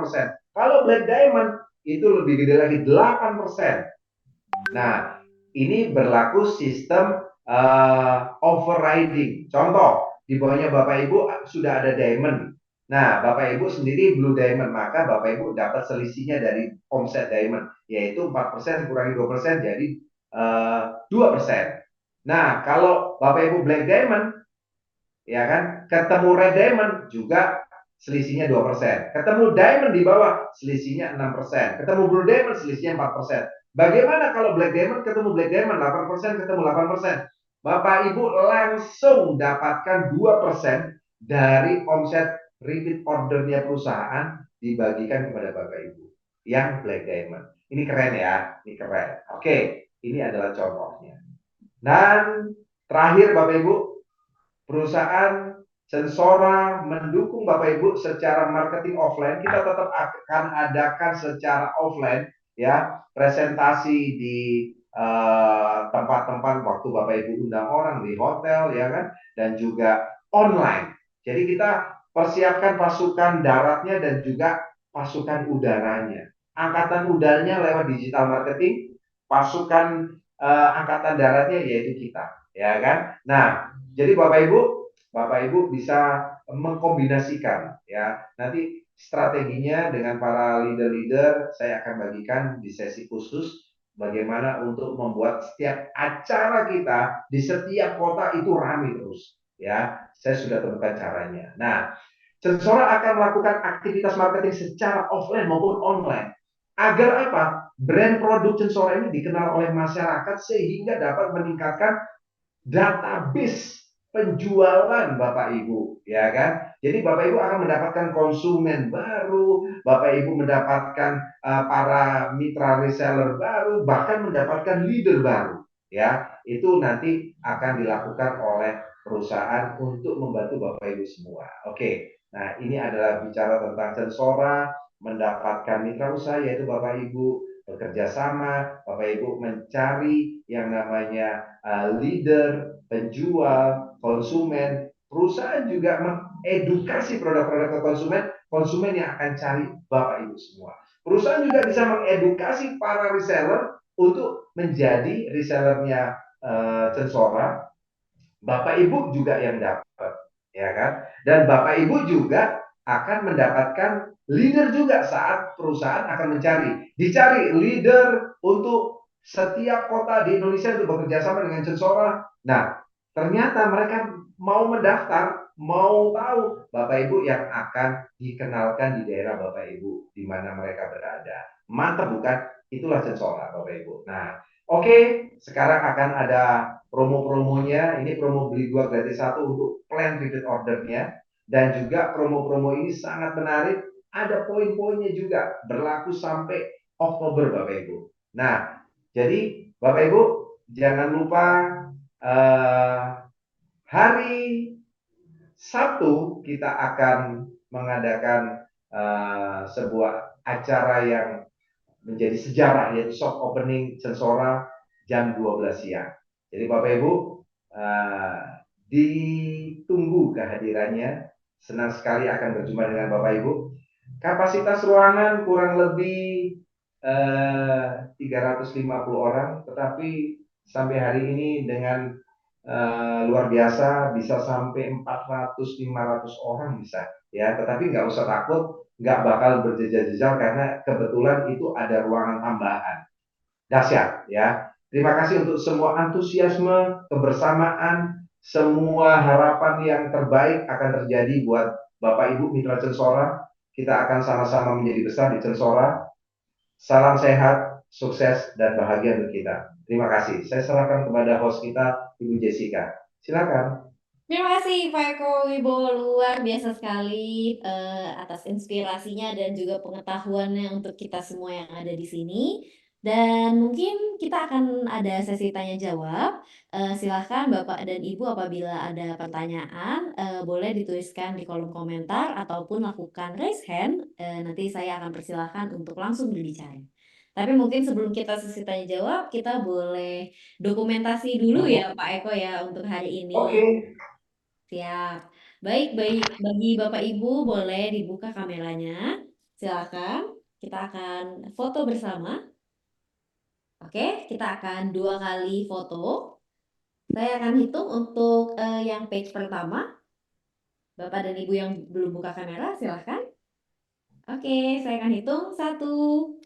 Speaker 2: Kalau black diamond itu lebih gede lagi 8%. Nah, ini berlaku sistem overriding. Contoh, di bawahnya Bapak Ibu sudah ada diamond. Nah, Bapak Ibu sendiri blue diamond, maka Bapak Ibu dapat selisihnya dari omset diamond, yaitu 4% kurangi 2% jadi 2%. Nah, kalau Bapak Ibu black diamond, ya kan, ketemu red diamond juga selisihnya 2%. Ketemu diamond di bawah selisihnya 6%. Ketemu blue diamond selisihnya 4%. Bagaimana kalau black diamond ketemu black diamond 8%, ketemu 8%? Bapak Ibu langsung dapatkan 2% dari omset repeat ordernya perusahaan dibagikan kepada Bapak Ibu yang Black Diamond. Ini keren ya, ini keren. Oke, ini adalah contohnya. Dan terakhir Bapak Ibu, perusahaan Sensora mendukung Bapak Ibu secara marketing offline. Kita tetap akan adakan secara offline ya, presentasi di tempat-tempat waktu Bapak Ibu undang orang di hotel ya kan, dan juga online. Jadi kita persiapkan pasukan daratnya dan juga pasukan udaranya. Angkatan udaranya lewat digital marketing, pasukan angkatan daratnya yaitu kita, ya kan? Nah, jadi Bapak Ibu bisa mengkombinasikan ya. Nanti strateginya dengan para leader-leader saya akan bagikan di sesi khusus bagaimana untuk membuat setiap acara kita di setiap kota itu ramai terus ya. Saya sudah temukan caranya. Nah, Sensora akan melakukan aktivitas marketing secara offline maupun online. Agar apa? Brand produk Sensora ini dikenal oleh masyarakat sehingga dapat meningkatkan database penjualan Bapak Ibu, ya kan? Jadi Bapak Ibu akan mendapatkan konsumen baru, Bapak Ibu mendapatkan para mitra reseller baru, bahkan mendapatkan leader baru, ya. Itu nanti akan dilakukan oleh perusahaan untuk membantu Bapak Ibu semua. Oke. Nah, ini adalah bicara tentang Sensora mendapatkan mitra usaha yaitu Bapak Ibu bekerja sama, Bapak Ibu mencari yang namanya leader, penjual, konsumen. Perusahaan juga mengedukasi produk-produk ke konsumen, konsumen yang akan cari Bapak Ibu semua. Perusahaan juga bisa mengedukasi para reseller untuk menjadi resellernya Sensora. Bapak Ibu juga yang dapat, ya kan? Dan Bapak Ibu juga akan mendapatkan leader juga saat perusahaan akan dicari leader untuk setiap kota di Indonesia untuk bekerja sama dengan Sensora. Nah, ternyata mereka mau mendaftar, mau tahu Bapak Ibu yang akan dikenalkan di daerah Bapak Ibu di mana mereka berada. Mantap bukan? Itulah Sensora Bapak Ibu. Nah, oke, sekarang akan ada promo-promonya. Ini promo beli 2 gratis 1 untuk plan repeat ordernya. Dan juga promo-promo ini sangat menarik. Ada poin-poinnya juga berlaku sampai Oktober Bapak Ibu. Nah, jadi Bapak Ibu jangan lupa eh, hari Sabtu kita akan mengadakan sebuah acara yang menjadi sejarah yaitu soft opening Sensora jam 12 siang. Jadi Bapak Ibu ditunggu kehadirannya. Senang sekali akan berjumpa dengan Bapak Ibu. Kapasitas ruangan kurang lebih 350 orang, tetapi sampai hari ini dengan luar biasa bisa sampai 400-500 orang bisa ya, tetapi nggak usah takut, nggak bakal berjejal-jejal karena kebetulan itu ada ruangan tambahan. Dahsyat ya. Terima kasih untuk semua antusiasme, kebersamaan, semua harapan yang terbaik akan terjadi buat Bapak Ibu Mitra Censora. Kita akan sama-sama menjadi besar di Censora. Salam sehat, sukses, dan bahagia untuk kita. Terima kasih. Saya serahkan kepada host kita, Ibu Jessica. Silakan.
Speaker 1: Terima kasih Pak Eko Wibowo, luar biasa sekali atas inspirasinya dan juga pengetahuannya untuk kita semua yang ada di sini. Dan mungkin kita akan ada sesi tanya jawab. Silahkan Bapak dan Ibu apabila ada pertanyaan boleh dituliskan di kolom komentar ataupun lakukan raise hand. Nanti saya akan persilahkan untuk langsung berbicara. Tapi mungkin sebelum kita sesi tanya jawab, kita boleh dokumentasi dulu ya Pak Eko ya untuk hari ini.
Speaker 2: Oke.
Speaker 1: Siap. Baik, baik. Bagi Bapak Ibu boleh dibuka kameranya. Silakan. Kita akan foto bersama. Oke, kita akan 2 kali foto. Saya akan hitung untuk yang page pertama. Bapak dan Ibu yang belum buka kamera, silakan. Oke, saya akan hitung 1, 2,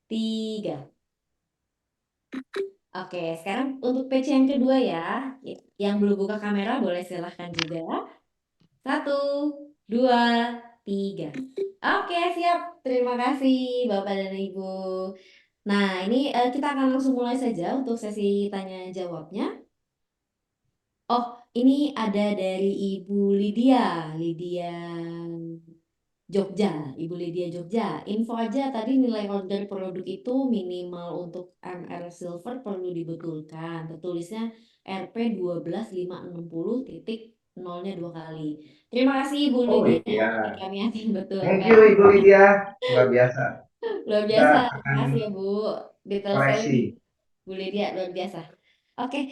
Speaker 1: 3. Oke, sekarang untuk page yang kedua ya. Yang belum buka kamera boleh silahkan juga. 1, 2, 3. Oke, siap. Terima kasih Bapak dan Ibu. Nah, ini kita akan langsung mulai saja untuk sesi tanya jawabnya. Oh, ini ada dari Ibu Lydia, Lydia Jogja, Ibu Lydia Jogja. Info aja tadi nilai order produk itu minimal untuk MR Silver perlu dibetulkan. Tertulisnya RP 12560 titik nolnya 2 kali. Terima kasih Ibu
Speaker 2: Oh
Speaker 1: Lydia, nanti
Speaker 2: iya,
Speaker 1: kami akan
Speaker 2: thank
Speaker 1: betulkan.
Speaker 2: you Ibu Lydia, luar biasa.
Speaker 1: Luar
Speaker 2: Kita
Speaker 1: biasa, terima
Speaker 2: akan
Speaker 1: kasih ya Bu. Detail sekali nih,
Speaker 2: koreksi.
Speaker 1: Bu Lydia, luar biasa. Oke,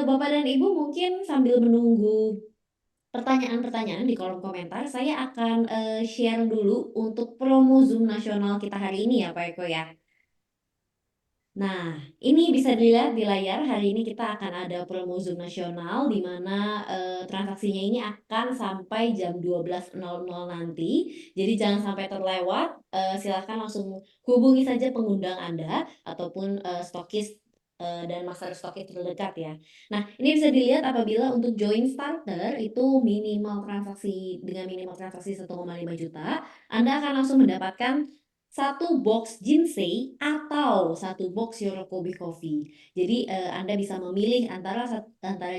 Speaker 1: Bapak dan Ibu mungkin sambil menunggu pertanyaan-pertanyaan di kolom komentar, saya akan share dulu untuk promo Zoom nasional kita hari ini ya Pak Eko ya. Nah, ini bisa dilihat di layar. Hari ini kita akan ada promo Zoom nasional di mana transaksinya ini akan sampai jam 12.00 nanti. Jadi jangan sampai terlewat. Silakan langsung hubungi saja pengundang Anda ataupun stokis dan master stokis terdekat ya. Nah, ini bisa dilihat apabila untuk join starter itu minimal transaksi dengan minimal transaksi 1,5 juta, Anda akan langsung mendapatkan satu box Jinsei atau satu box Yorokobi Coffee. Jadi Anda bisa memilih antara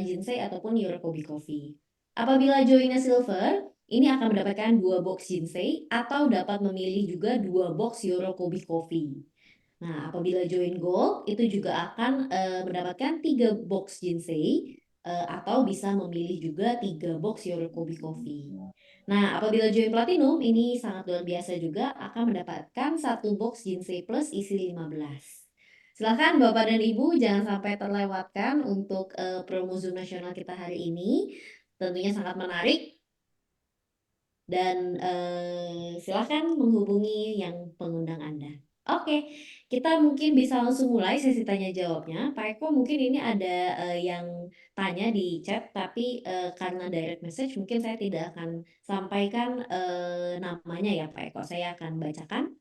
Speaker 1: Jinsei ataupun Yorokobi Coffee. Apabila joinnya silver, ini akan mendapatkan 2 box Jinsei atau dapat memilih juga 2 box Yorokobi Coffee. Nah, apabila join gold itu juga akan mendapatkan 3 box Jinsei atau bisa memilih juga 3 box Yorokobi Coffee. Nah, apabila join platinum ini sangat luar biasa juga akan mendapatkan 1 box Jinsei Plus isi 15. Silahkan Bapak dan Ibu jangan sampai terlewatkan untuk promo Zoom nasional kita hari ini. Tentunya sangat menarik dan silahkan menghubungi yang pengundang Anda. Oke, kita mungkin bisa langsung mulai sesi tanya jawabnya. Pak Eko mungkin ini ada yang tanya di chat, tapi karena direct message mungkin saya tidak akan sampaikan namanya ya Pak Eko. Saya akan bacakan.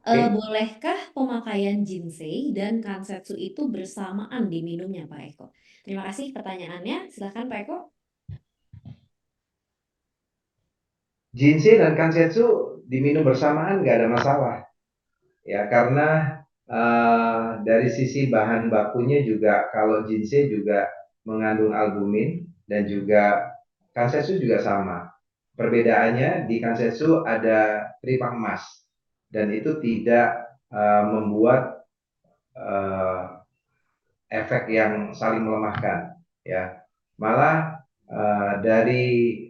Speaker 2: Oke,
Speaker 1: Bolehkah pemakaian Jinsei dan Kansetsu itu bersamaan diminumnya Pak Eko? Terima kasih pertanyaannya. Silakan Pak Eko.
Speaker 2: Jinsei dan Kansetsu diminum bersamaan nggak ada masalah. Ya, karena dari sisi bahan bakunya juga kalau ginseng juga mengandung albumin dan juga kansetsu juga sama. Perbedaannya di kansetsu ada tripak emas dan itu tidak membuat uh, efek yang saling melemahkan. Ya, malah dari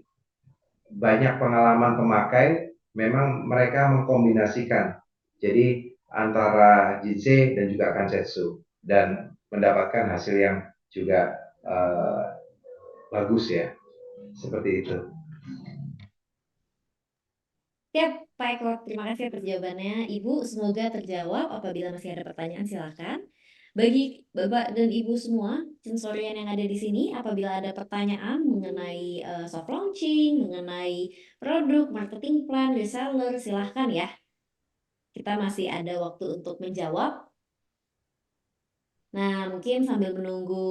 Speaker 2: banyak pengalaman pemakai memang mereka mengkombinasikan jadi antara Jinsei dan juga Kansetsu dan mendapatkan hasil yang juga bagus ya seperti itu.
Speaker 1: Siap, Pak Eko. Terima kasih atas jawabannya. Ibu, semoga terjawab. Apabila masih ada pertanyaan, silakan. Bagi Bapak dan Ibu semua, sensorian yang ada di sini, apabila ada pertanyaan mengenai soft launching, mengenai produk, marketing plan, reseller, silahkan ya. Kita masih ada waktu untuk menjawab. Nah, mungkin sambil menunggu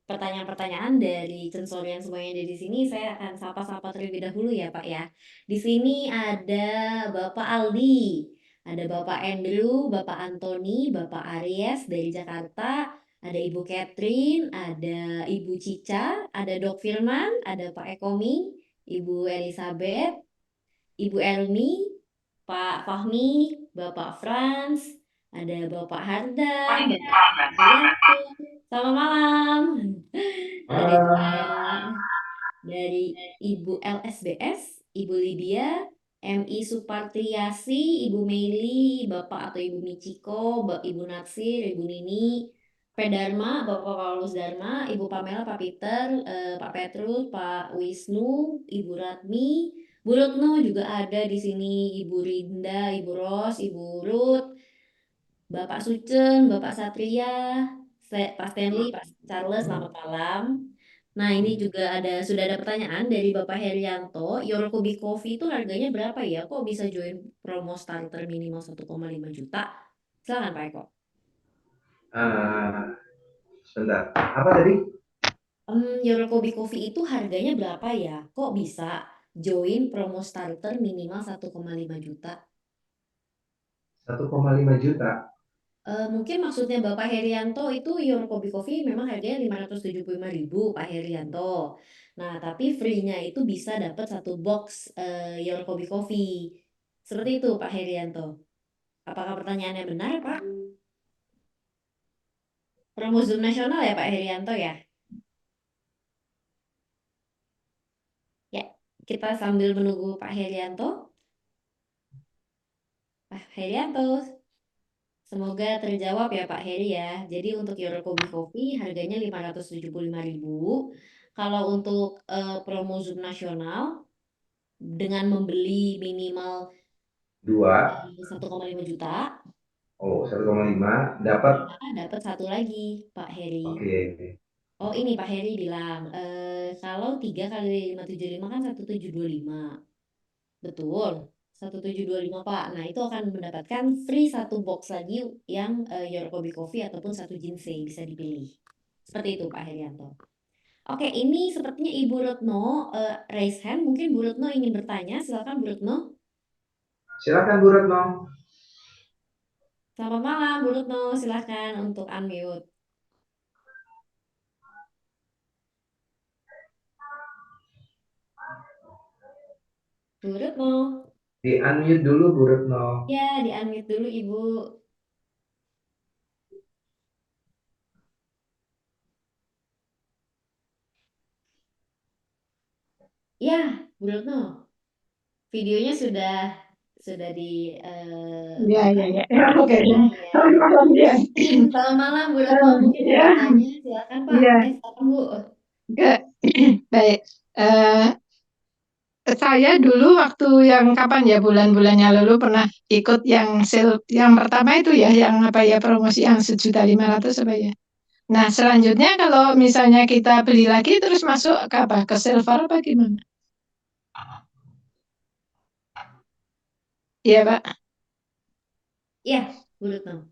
Speaker 1: pertanyaan-pertanyaan dari sensorian semua yang ada di sini, saya akan sapa-sapa terlebih dahulu ya, Pak ya. Di sini ada Bapak Aldi, ada Bapak Andrew, Bapak Anthony, Bapak Aries dari Jakarta, ada Ibu Catherine, ada Ibu Cica, ada Dok Firman, ada Pak Ekomi, Ibu Elizabeth, Ibu Elmi, Pak Fahmi, Bapak Franz, ada Bapak Harda, Bapak Rianto. Selamat malam. Ada juga dari Ibu LSBS, Ibu Lydia, MI Supartriasi, Ibu Meili, Bapak atau Ibu Michiko, Ibu Natsir, Ibu Nini, Pak Dharma, Bapak Paulus Dharma, Ibu Pamela, Pak Peter, Pak Petrus, Pak Wisnu, Ibu Ratmi, Bu Retno juga ada di sini, Ibu Rinda, Ibu Ros, Ibu Ruth, Bapak Sucen, Bapak Satria, Pak Stanley, Pak Charles, selamat malam. Nah, ini juga sudah ada pertanyaan dari Bapak Herianto. Yorokobi Coffee itu harganya berapa ya? Kok bisa join promo starter minimal 1,5 juta? Silakan Pak Eko.
Speaker 2: Uh, Sebentar, apa tadi?
Speaker 1: Yorokobi Coffee itu harganya berapa ya? Kok bisa join promo starter minimal 1,5 juta?
Speaker 2: 1,5 juta.
Speaker 1: Mungkin maksudnya Bapak Herianto itu Your Kopi Coffee memang harganya 575.000 Pak Herianto. Nah, tapi free-nya itu bisa dapat satu box Your Kopi Coffee. Seperti itu Pak Herianto. Apakah pertanyaannya benar, Pak? Promo Zoom nasional ya Pak Herianto ya? Ya, kita sambil menunggu Pak Herianto. Pak Herianto, semoga terjawab ya Pak Heri ya. Jadi untuk Your Kopi Coffee harganya 575.000. Kalau untuk promo Zoom nasional dengan membeli minimal
Speaker 2: Dua.
Speaker 1: 1,5 juta,
Speaker 2: Oh, 1,5 dapat.
Speaker 1: dapat satu lagi Pak Heri.
Speaker 2: Oke.
Speaker 1: Oh ini Pak Heri bilang, kalau 3 kali 575 kan 1725. Betul, 1725 Pak. Nah itu akan mendapatkan free satu box lagi yang Your Kopi Coffee ataupun satu ginseng bisa dipilih. Seperti itu Pak Herianto. Oke, ini sepertinya Ibu Retno raise hand. Mungkin Bu Retno ingin bertanya. Silakan Bu Retno.
Speaker 2: Silakan Bu Retno.
Speaker 1: Selamat malam Bu Retno. Silakan untuk unmute. Bu Retno.
Speaker 2: Di unmute dulu Bu Retno.
Speaker 1: Ya, di unmute dulu Ibu. Ya, Bu Retno. Videonya sudah
Speaker 3: Iya,
Speaker 1: buka.
Speaker 3: iya, iya. Ya, oke.
Speaker 1: Ya, ya.
Speaker 3: Selamat malam, ya.
Speaker 1: Selamat malam Bu Retno. Mungkin mau
Speaker 3: Ya,
Speaker 1: bertanya. Silakan Pak.
Speaker 3: iya.
Speaker 1: Silakan Bu.
Speaker 3: Oke. Baik. Eh, saya dulu waktu yang kapan ya bulan-bulannya lalu pernah ikut yang sale yang pertama itu ya, yang apa ya promosi yang 1.500.000 apa ya. Nah, selanjutnya kalau misalnya kita beli lagi terus masuk ke apa? Ke silver apa gimana? Iya, Pak.
Speaker 1: Iya, Bu Retno.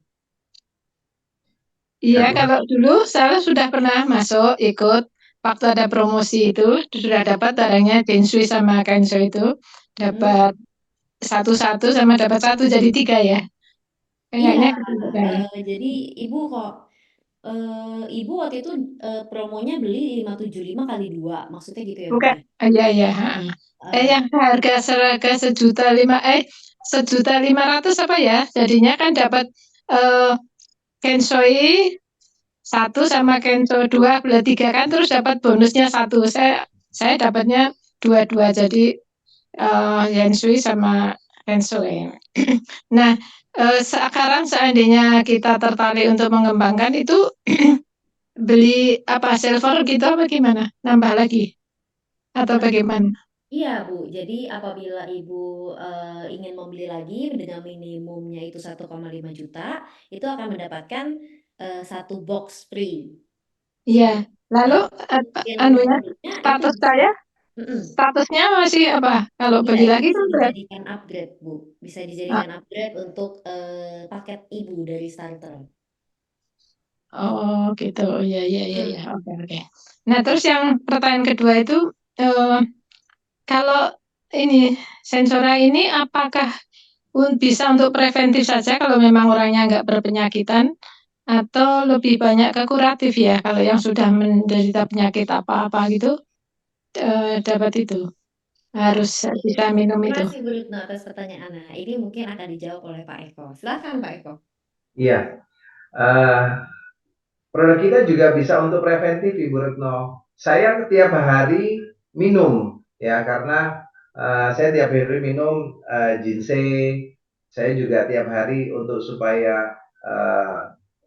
Speaker 3: Iya,
Speaker 2: Ya, Bu.
Speaker 3: kalau dulu saya sudah pernah masuk ikut waktu ada promosi itu sudah dapat barangnya Densui sama Kenzo itu
Speaker 1: Mm-mm.
Speaker 3: dapat satu-satu sama dapat satu jadi tiga ya.
Speaker 1: Iya,
Speaker 3: Kayaknya gitu saya.
Speaker 1: jadi Ibu kok Ibu waktu itu promonya beli 575 kali 2. Maksudnya gitu ya Bu
Speaker 3: Bukan,
Speaker 1: ya?
Speaker 3: iya iya.
Speaker 1: Eh,
Speaker 3: Yang harga serga 1.500.000 apa ya? Jadinya kan dapat eh Kensoi satu sama Kenzo dua belah tiga kan terus dapat bonusnya satu. Saya dapatnya dua-dua jadi Yensui sama Rensui. Nah, sekarang seandainya kita tertarik untuk mengembangkan itu beli apa silver gitu apa gimana? Nambah lagi atau
Speaker 1: nah,
Speaker 3: bagaimana?
Speaker 1: iya Bu. Jadi apabila Ibu ingin membeli lagi dengan minimumnya itu 1,5 juta, itu akan mendapatkan satu box free.
Speaker 3: Iya.
Speaker 1: Seperti
Speaker 3: Lalu
Speaker 1: nah,
Speaker 3: apa,
Speaker 1: yang
Speaker 3: anunya
Speaker 1: selanjutnya itu
Speaker 3: status
Speaker 1: bisa
Speaker 3: saya
Speaker 1: mm-mm.
Speaker 3: statusnya masih apa? Kalau
Speaker 1: Iya,
Speaker 3: beli
Speaker 1: itu
Speaker 3: lagi
Speaker 1: bisa
Speaker 3: kan berat.
Speaker 1: dijadikan upgrade, Bu. Bisa
Speaker 3: Ah,
Speaker 1: dijadikan upgrade untuk paket Ibu dari starter.
Speaker 3: oh gitu. Iya iya iya iya.
Speaker 1: Hmm.
Speaker 3: Oke oke. Nah, terus yang pertanyaan kedua itu eh, kalau ini sensora ini apakah bisa untuk preventif saja kalau memang orangnya nggak berpenyakitan atau lebih banyak ke kuratif ya kalau yang sudah menderita penyakit apa-apa gitu dapat itu
Speaker 1: Nah,
Speaker 3: harus bisa minum
Speaker 1: terima
Speaker 3: itu.
Speaker 1: kasih Bu Retno atas pertanyaan. Nah, ini mungkin akan dijawab oleh Pak Eko. Silakan Pak Eko.
Speaker 2: Iya. Eh, Produk kita juga bisa untuk preventif, Ibu Retno. Saya tiap hari minum, ya karena saya tiap hari minum ginseng. Saya juga tiap hari untuk supaya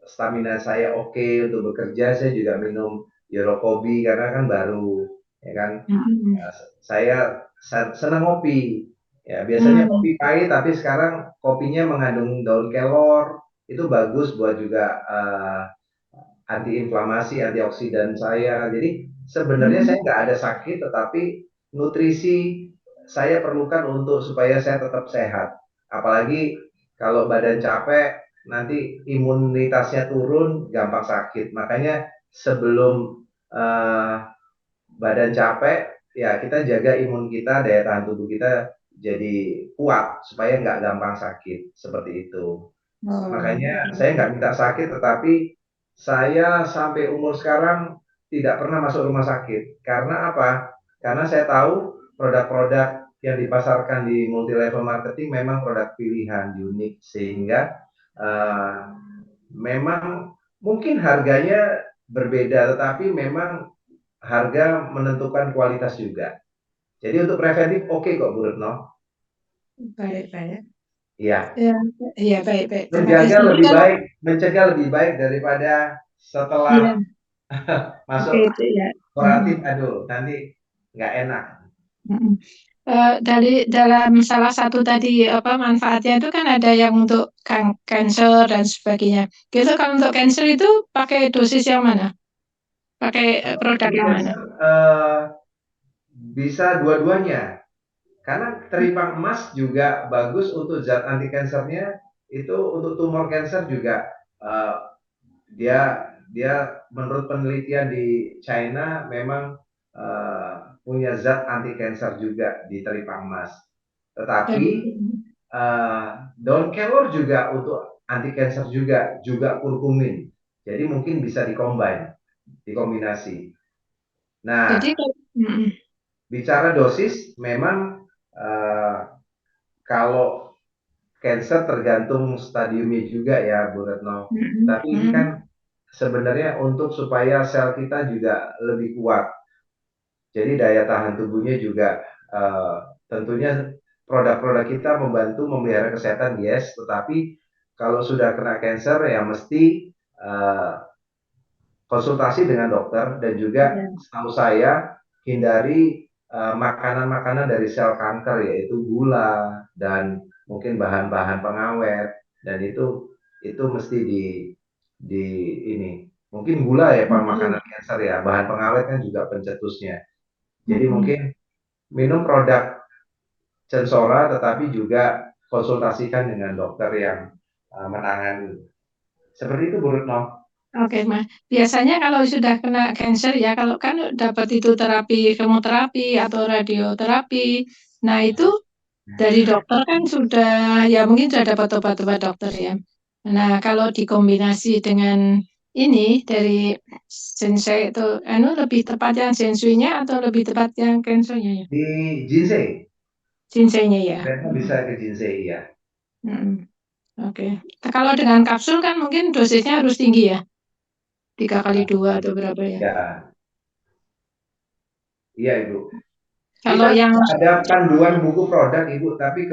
Speaker 2: stamina saya oke untuk bekerja, saya juga minum Eurokobi karena kan baru, ya kan.
Speaker 3: Hmm.
Speaker 2: Saya senang kopi. Ya, biasanya
Speaker 3: Hmm.
Speaker 2: kopi pahit, tapi sekarang kopinya mengandung daun kelor. Itu bagus buat juga antiinflamasi, antioksidan saya. Jadi sebenarnya
Speaker 3: Hmm.
Speaker 2: saya nggak ada sakit, tetapi nutrisi saya perlukan untuk supaya saya tetap sehat. Apalagi kalau badan capek, nanti imunitasnya turun, gampang sakit. Makanya sebelum uh, badan capek, ya kita jaga imun kita, daya tahan tubuh kita jadi kuat supaya nggak gampang sakit seperti itu.
Speaker 3: Oh,
Speaker 2: Makanya
Speaker 3: oke.
Speaker 2: saya nggak minta sakit, tetapi saya sampai umur sekarang tidak pernah masuk rumah sakit. Karena apa? Karena saya tahu produk-produk yang dipasarkan di multi level marketing memang produk pilihan unik, sehingga eh, memang mungkin harganya berbeda, tetapi memang harga menentukan kualitas juga. Jadi untuk preventif oke kok Bu Retno.
Speaker 3: Baik, baik.
Speaker 2: Iya.
Speaker 3: Ya, iya, baik, baik. Terima kasih. Jadi kalau
Speaker 2: Mencegah lebih baik daripada
Speaker 3: iya,
Speaker 2: setelah
Speaker 3: oke
Speaker 2: masuk
Speaker 3: itu ya.
Speaker 2: kuratif, aduh nanti nggak enak.
Speaker 3: Mhm. Dari dalam salah satu tadi, apa, manfaatnya itu kan ada yang untuk cancer dan sebagainya. Gitu kalau untuk cancer itu pakai dosis yang mana? Pakai, produk
Speaker 2: Anti
Speaker 3: yang mana?
Speaker 2: cancer bisa dua-duanya. Karena teripang emas juga bagus untuk zat anti kansernya, itu untuk tumor kanker juga. eh, dia dia menurut penelitian di China memang punya zat anti kanker juga di teripang emas.
Speaker 3: Dari
Speaker 2: Tetapi daun kelor juga untuk anti kanker juga kurkumin. Jadi mungkin bisa dikombinasi.
Speaker 3: jadi
Speaker 2: Nah,
Speaker 3: mhm,
Speaker 2: bicara dosis, memang eh, kalau cancer tergantung stadiumnya juga ya, Bu Retno.
Speaker 3: mhm,
Speaker 2: Tapi ini
Speaker 3: mhm,
Speaker 2: kan sebenarnya untuk supaya sel kita juga lebih kuat. Jadi daya tahan tubuhnya juga tentunya produk-produk kita membantu memelihara kesehatan, yes. Tetapi kalau sudah kena cancer ya mesti eh, konsultasi dengan dokter, dan juga
Speaker 3: iya,
Speaker 2: setahu saya hindari makanan-makanan dari sel kanker, yaitu gula dan mungkin bahan-bahan pengawet, dan itu mesti di ini mungkin gula ya
Speaker 3: mhm,
Speaker 2: makanan kanker ya, bahan pengawet kan juga pencetusnya. Jadi
Speaker 3: mhm.
Speaker 2: mungkin minum produk sensora, tetapi juga konsultasikan dengan dokter yang menangani. Seperti itu Bu Retno.
Speaker 3: Oke, Mas. Biasanya kalau sudah kena cancer ya, kalau kan dapat itu terapi kemoterapi atau radioterapi. Nah, itu dari dokter kan sudah ya mungkin sudah dapat obat-obat dokter ya. Nah, kalau dikombinasi dengan ini dari Sensei itu, anu lebih tepat yang Sensui-nya atau lebih tepat yang cancer-nya ya?
Speaker 2: Di Jinsei,
Speaker 3: Sensei-nya ya.
Speaker 2: Retno bisa ke Jinsei ya.
Speaker 3: Mhm, oke. Nah, kalau dengan kapsul kan mungkin dosisnya harus tinggi ya, 3 kali 2 atau berapa ya?
Speaker 2: Ya, iya Ibu.
Speaker 3: Kalau
Speaker 2: Kita
Speaker 3: yang
Speaker 2: sudah ada panduan buku produk Ibu, tapi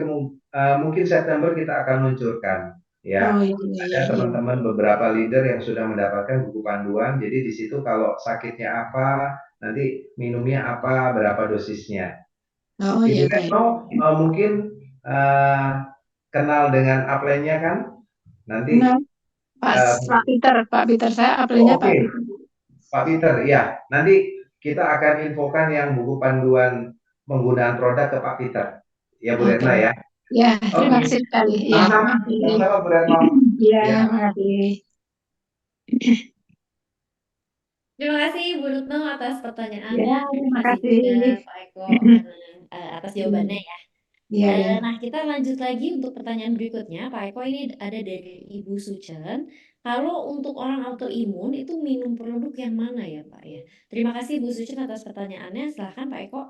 Speaker 2: mungkin September kita akan luncurkan. Ya,
Speaker 3: oh iya iya
Speaker 2: ada
Speaker 3: iya iya.
Speaker 2: teman-teman beberapa leader yang sudah mendapatkan buku panduan. Jadi di situ kalau sakitnya apa, nanti minumnya apa, berapa dosisnya.
Speaker 3: Oh
Speaker 2: Ibu
Speaker 3: ya baik.
Speaker 2: Retno mungkin eh, kenal dengan upline-nya kan? Nanti
Speaker 3: Nah,
Speaker 2: eh,
Speaker 3: Pak Peter saya apelnya Pak
Speaker 2: oke,
Speaker 3: Peter.
Speaker 2: Pak Peter, ya. Nanti kita akan infokan yang buku panduan penggunaan produk ke Pak Peter. Ya, Bu
Speaker 3: Oke.
Speaker 2: Retno ya.
Speaker 3: Ya, terima
Speaker 2: Oke,
Speaker 3: kasih sekali. Ya,
Speaker 2: sama-sama,
Speaker 3: makasih.
Speaker 2: sama-sama Bu Retno.
Speaker 3: Ya,
Speaker 2: Ya,
Speaker 3: makasih.
Speaker 1: Terima kasih Bu Retno atas
Speaker 3: Ya,
Speaker 1: pertanyaannya. Terima
Speaker 3: terima
Speaker 1: kasih
Speaker 3: kasih.
Speaker 1: juga Pak Eko karena atas jawabannya ya.
Speaker 3: Iya, ya.
Speaker 1: Nah, kita lanjut lagi untuk pertanyaan berikutnya. Pak Eko, ini ada dari Ibu Sucen. Kalau untuk orang autoimun itu minum produk yang mana ya Pak ya? Terima kasih Bu Sucen atas pertanyaannya. Silahkan Pak Eko.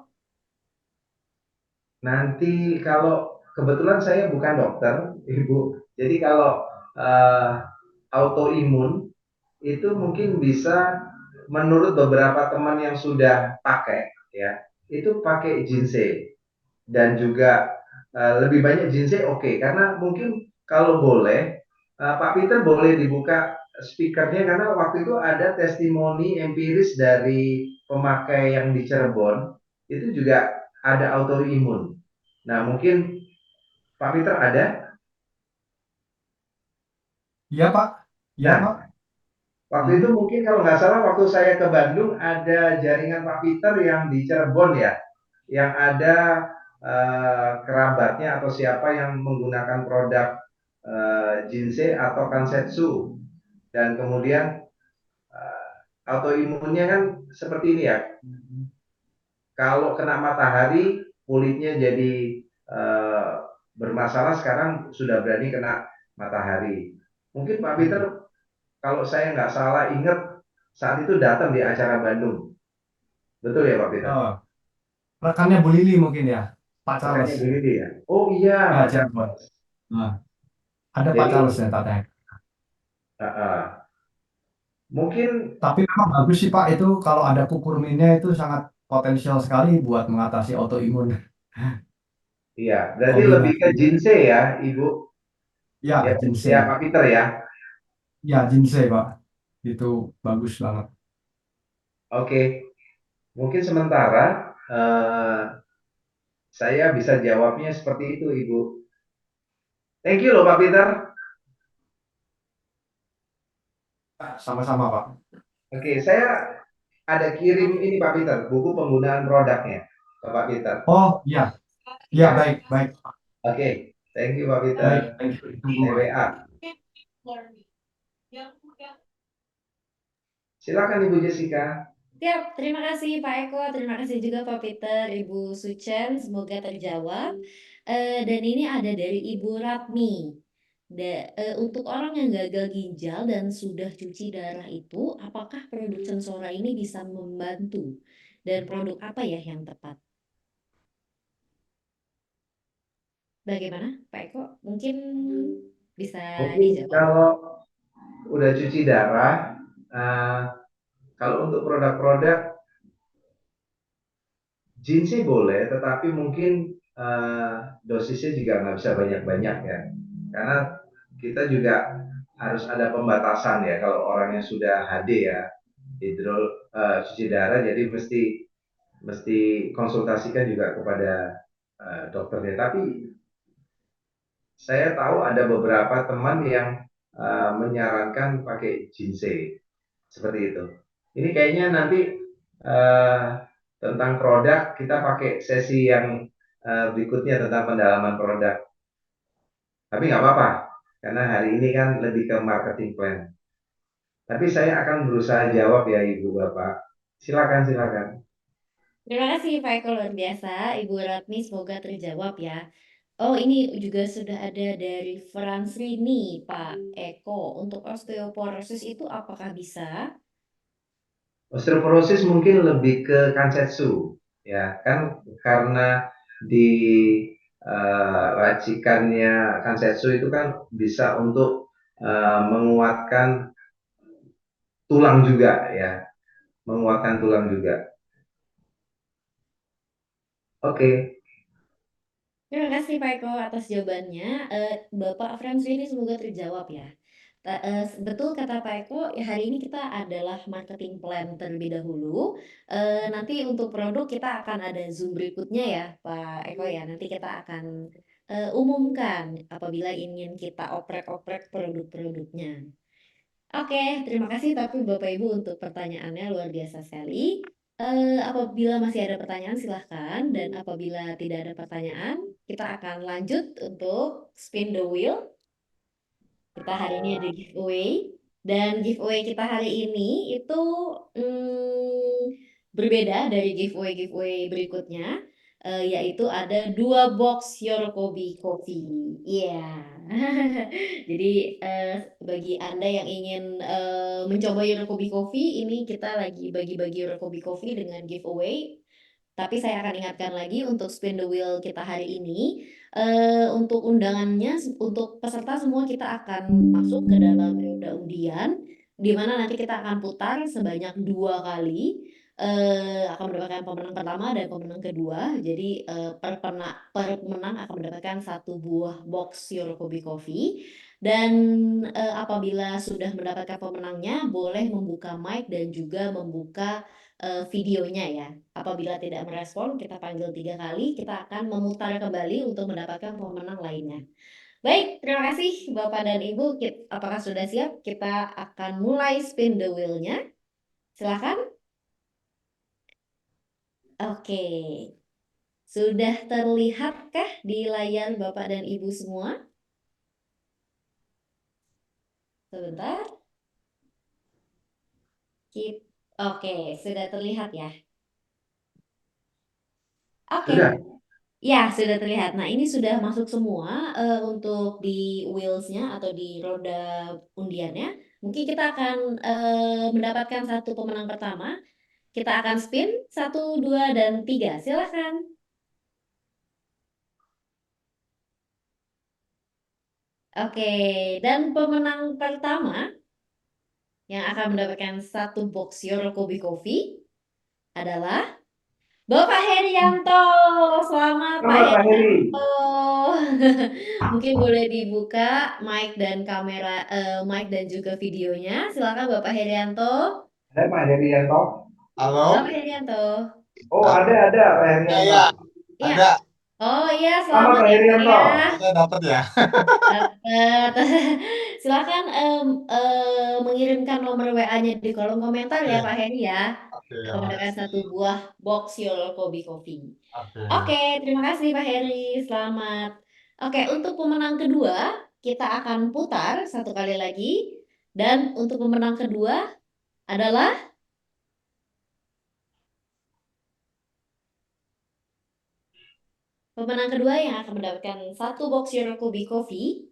Speaker 2: nanti kalau kebetulan saya bukan dokter, Ibu. Jadi kalau eh, autoimun itu mungkin bisa, menurut beberapa teman yang sudah pakai, ya, itu pakai ginseng. Dan juga lebih banyak ginseng, oke. Karena mungkin kalau boleh Pak Peter boleh dibuka speakernya, karena waktu itu ada testimoni empiris dari pemakai yang di Cirebon, itu juga ada autoimun. Nah, mungkin Pak Peter ada.
Speaker 4: Iya Pak, iya
Speaker 2: Nah,
Speaker 4: Pak.
Speaker 2: waktu
Speaker 4: Hmm.
Speaker 2: itu mungkin kalau nggak salah waktu saya ke Bandung ada jaringan Pak Peter yang di Cirebon ya, yang ada kerabatnya atau siapa yang menggunakan produk Jinsei atau Kansetsu, dan kemudian autoimunnya kan seperti ini ya, kalau kena matahari kulitnya jadi bermasalah, sekarang sudah berani kena matahari. Mungkin Pak Peter, kalau saya nggak salah ingat, saat itu datang di acara Bandung. Betul ya Pak Peter?
Speaker 4: Oh, rekannya Bu Lili mungkin ya, Pak Charles.
Speaker 2: Rekannya begini ya. Oh iya,
Speaker 4: Ya,
Speaker 2: Pak
Speaker 4: Cirebon.
Speaker 2: Charles.
Speaker 4: Nah, ada Pak Charles
Speaker 2: Jadi,
Speaker 4: ya katanya.
Speaker 2: mungkin
Speaker 4: Tapi memang bagus sih Pak, itu kalau ada kukurminnya itu sangat potensial sekali buat mengatasi autoimun.
Speaker 2: iya, berarti lebih ke
Speaker 4: Kombinasi,
Speaker 2: ginseng ya, Ibu. Ya,
Speaker 4: ya
Speaker 2: ya
Speaker 4: ginseng,
Speaker 2: Pak Peter ya.
Speaker 4: ya ginseng Pak, itu bagus banget.
Speaker 2: Oke, mungkin sementara saya bisa jawabnya seperti itu, Ibu. Thank you loh Pak Peter.
Speaker 4: Sama-sama Pak.
Speaker 2: Oke, saya ada kirim ini Pak Peter, buku penggunaan produknya, Pak Peter.
Speaker 4: Oh iya, iya
Speaker 2: Ya,
Speaker 4: baik, baik,
Speaker 2: oke. Thank you Pak Peter.
Speaker 4: baik, thank you. Tunggu
Speaker 2: Saya
Speaker 4: Pak.
Speaker 2: WA. Silakan Ibu Jessica.
Speaker 1: Siap, terima kasih Pak Eko, terima kasih juga Pak Peter, Ibu Sucen, semoga terjawab. Dan ini ada dari Ibu Ratmi. Untuk orang yang gagal ginjal dan sudah cuci darah itu, apakah produk Sensora ini bisa membantu? Dan produk apa ya yang tepat? Bagaimana Pak Eko? Mungkin bisa
Speaker 2: Mungkin
Speaker 1: dijawab.
Speaker 2: kalau udah cuci darah, eh, kalau untuk produk-produk ginseng boleh, tetapi mungkin dosisnya juga nggak bisa banyak-banyak ya. Karena kita juga harus ada pembatasan ya kalau orangnya sudah HD ya, cuci darah, jadi mesti konsultasikan juga kepada dokternya. Tapi saya tahu ada beberapa teman yang menyarankan pakai ginseng seperti itu. Ini kayaknya nanti eh, tentang produk kita pakai sesi yang berikutnya tentang pendalaman produk. Tapi nggak apa-apa, karena hari ini kan lebih ke marketing plan. Tapi saya akan berusaha jawab ya Ibu Bapak. Silakan, silakan.
Speaker 1: Terima kasih Pak Eko, luar biasa. Ibu Ratmi, semoga terjawab ya. Oh, ini juga sudah ada dari Frans Rini, Pak Eko. Untuk osteoporosis itu apakah bisa?
Speaker 2: Osteoporosis mungkin lebih ke kansetsu, ya kan, karena di racikannya kansetsu itu kan bisa untuk menguatkan tulang juga ya, menguatkan tulang juga. Oke,
Speaker 1: Terima kasih Pak Eko atas jawabannya. Bapak Frans Rini, semoga terjawab ya. Betul kata Pak Eko, ya hari ini kita adalah marketing plan terlebih dahulu. Nanti untuk produk kita akan ada Zoom berikutnya ya Pak Eko ya. Nanti kita akan umumkan apabila ingin kita oprek-oprek produk-produknya. Oke, terima kasih tapi Bapak Ibu untuk pertanyaannya luar biasa sekali. Apabila masih ada pertanyaan silahkan, dan apabila tidak ada pertanyaan, kita akan lanjut untuk spin the wheel. Kita hari ini ada giveaway, dan giveaway kita hari ini itu berbeda dari giveaway berikutnya, yaitu ada 2 box Yorokobi Coffee. Iya. Jadi bagi Anda yang ingin mencoba Yorokobi Coffee, ini kita lagi bagi-bagi Yorokobi Coffee dengan giveaway. Tapi saya akan ingatkan lagi untuk spin the wheel kita hari ini, untuk undangannya, untuk peserta semua kita akan masuk ke dalam roda undian, di mana nanti kita akan putar sebanyak 2 kali, akan mendapatkan pemenang pertama dan pemenang kedua. Jadi, per pemenang akan mendapatkan 1 buah box Yorokobi Coffee, dan apabila sudah mendapatkan pemenangnya boleh membuka mic dan juga membuka videonya ya. Apabila tidak merespon, kita panggil 3 kali, kita akan memutar kembali untuk mendapatkan pemenang lainnya. Baik, terima kasih Bapak dan Ibu. Apakah sudah siap? Kita akan mulai spin the wheel-nya. Silakan. Oke. Sudah terlihatkah di layar Bapak dan Ibu semua? Sebentar. Oke, sudah terlihat ya. Oke.
Speaker 2: sudah.
Speaker 1: Ya, sudah terlihat. Nah, ini sudah masuk semua untuk di wheels-nya atau di roda undiannya. Mungkin kita akan mendapatkan satu pemenang pertama. Kita akan spin 1, 2, dan 3. Silakan. Oke, dan pemenang pertama yang akan mendapatkan satu box Your Kobe Coffee adalah Bapak Herianto. Selamat Pak
Speaker 2: Selamat Pak Heri.
Speaker 1: Herianto. Mungkin boleh dibuka mic dan kamera, mic dan juga videonya. Silakan Bapak Herianto.
Speaker 2: Ada Pak Herianto?
Speaker 5: Halo?
Speaker 1: Bapak Herianto.
Speaker 2: Oh, ada Pak
Speaker 5: Ya,
Speaker 2: Herianto.
Speaker 5: ya,
Speaker 1: Iya.
Speaker 5: ada.
Speaker 1: Oh iya,
Speaker 2: Selamat
Speaker 1: selamat
Speaker 2: Pak
Speaker 1: ya Pak
Speaker 2: Herianto.
Speaker 1: ya.
Speaker 5: Saya dapat ya.
Speaker 1: Dapat. Silakan mengirimkan nomor WA-nya di kolom komentar ya
Speaker 5: Oke,
Speaker 1: Pak Heri ya.
Speaker 5: oke,
Speaker 1: Akan mendapatkan satu
Speaker 5: makasih.
Speaker 1: buah box Your Kobe Coffee.
Speaker 5: Oke.
Speaker 1: Oke, terima kasih Pak Heri. Selamat. Oke, untuk pemenang kedua, kita akan putar satu kali lagi. Dan untuk pemenang kedua adalah pemenang kedua yang akan mendapatkan satu box Your Kobe Coffee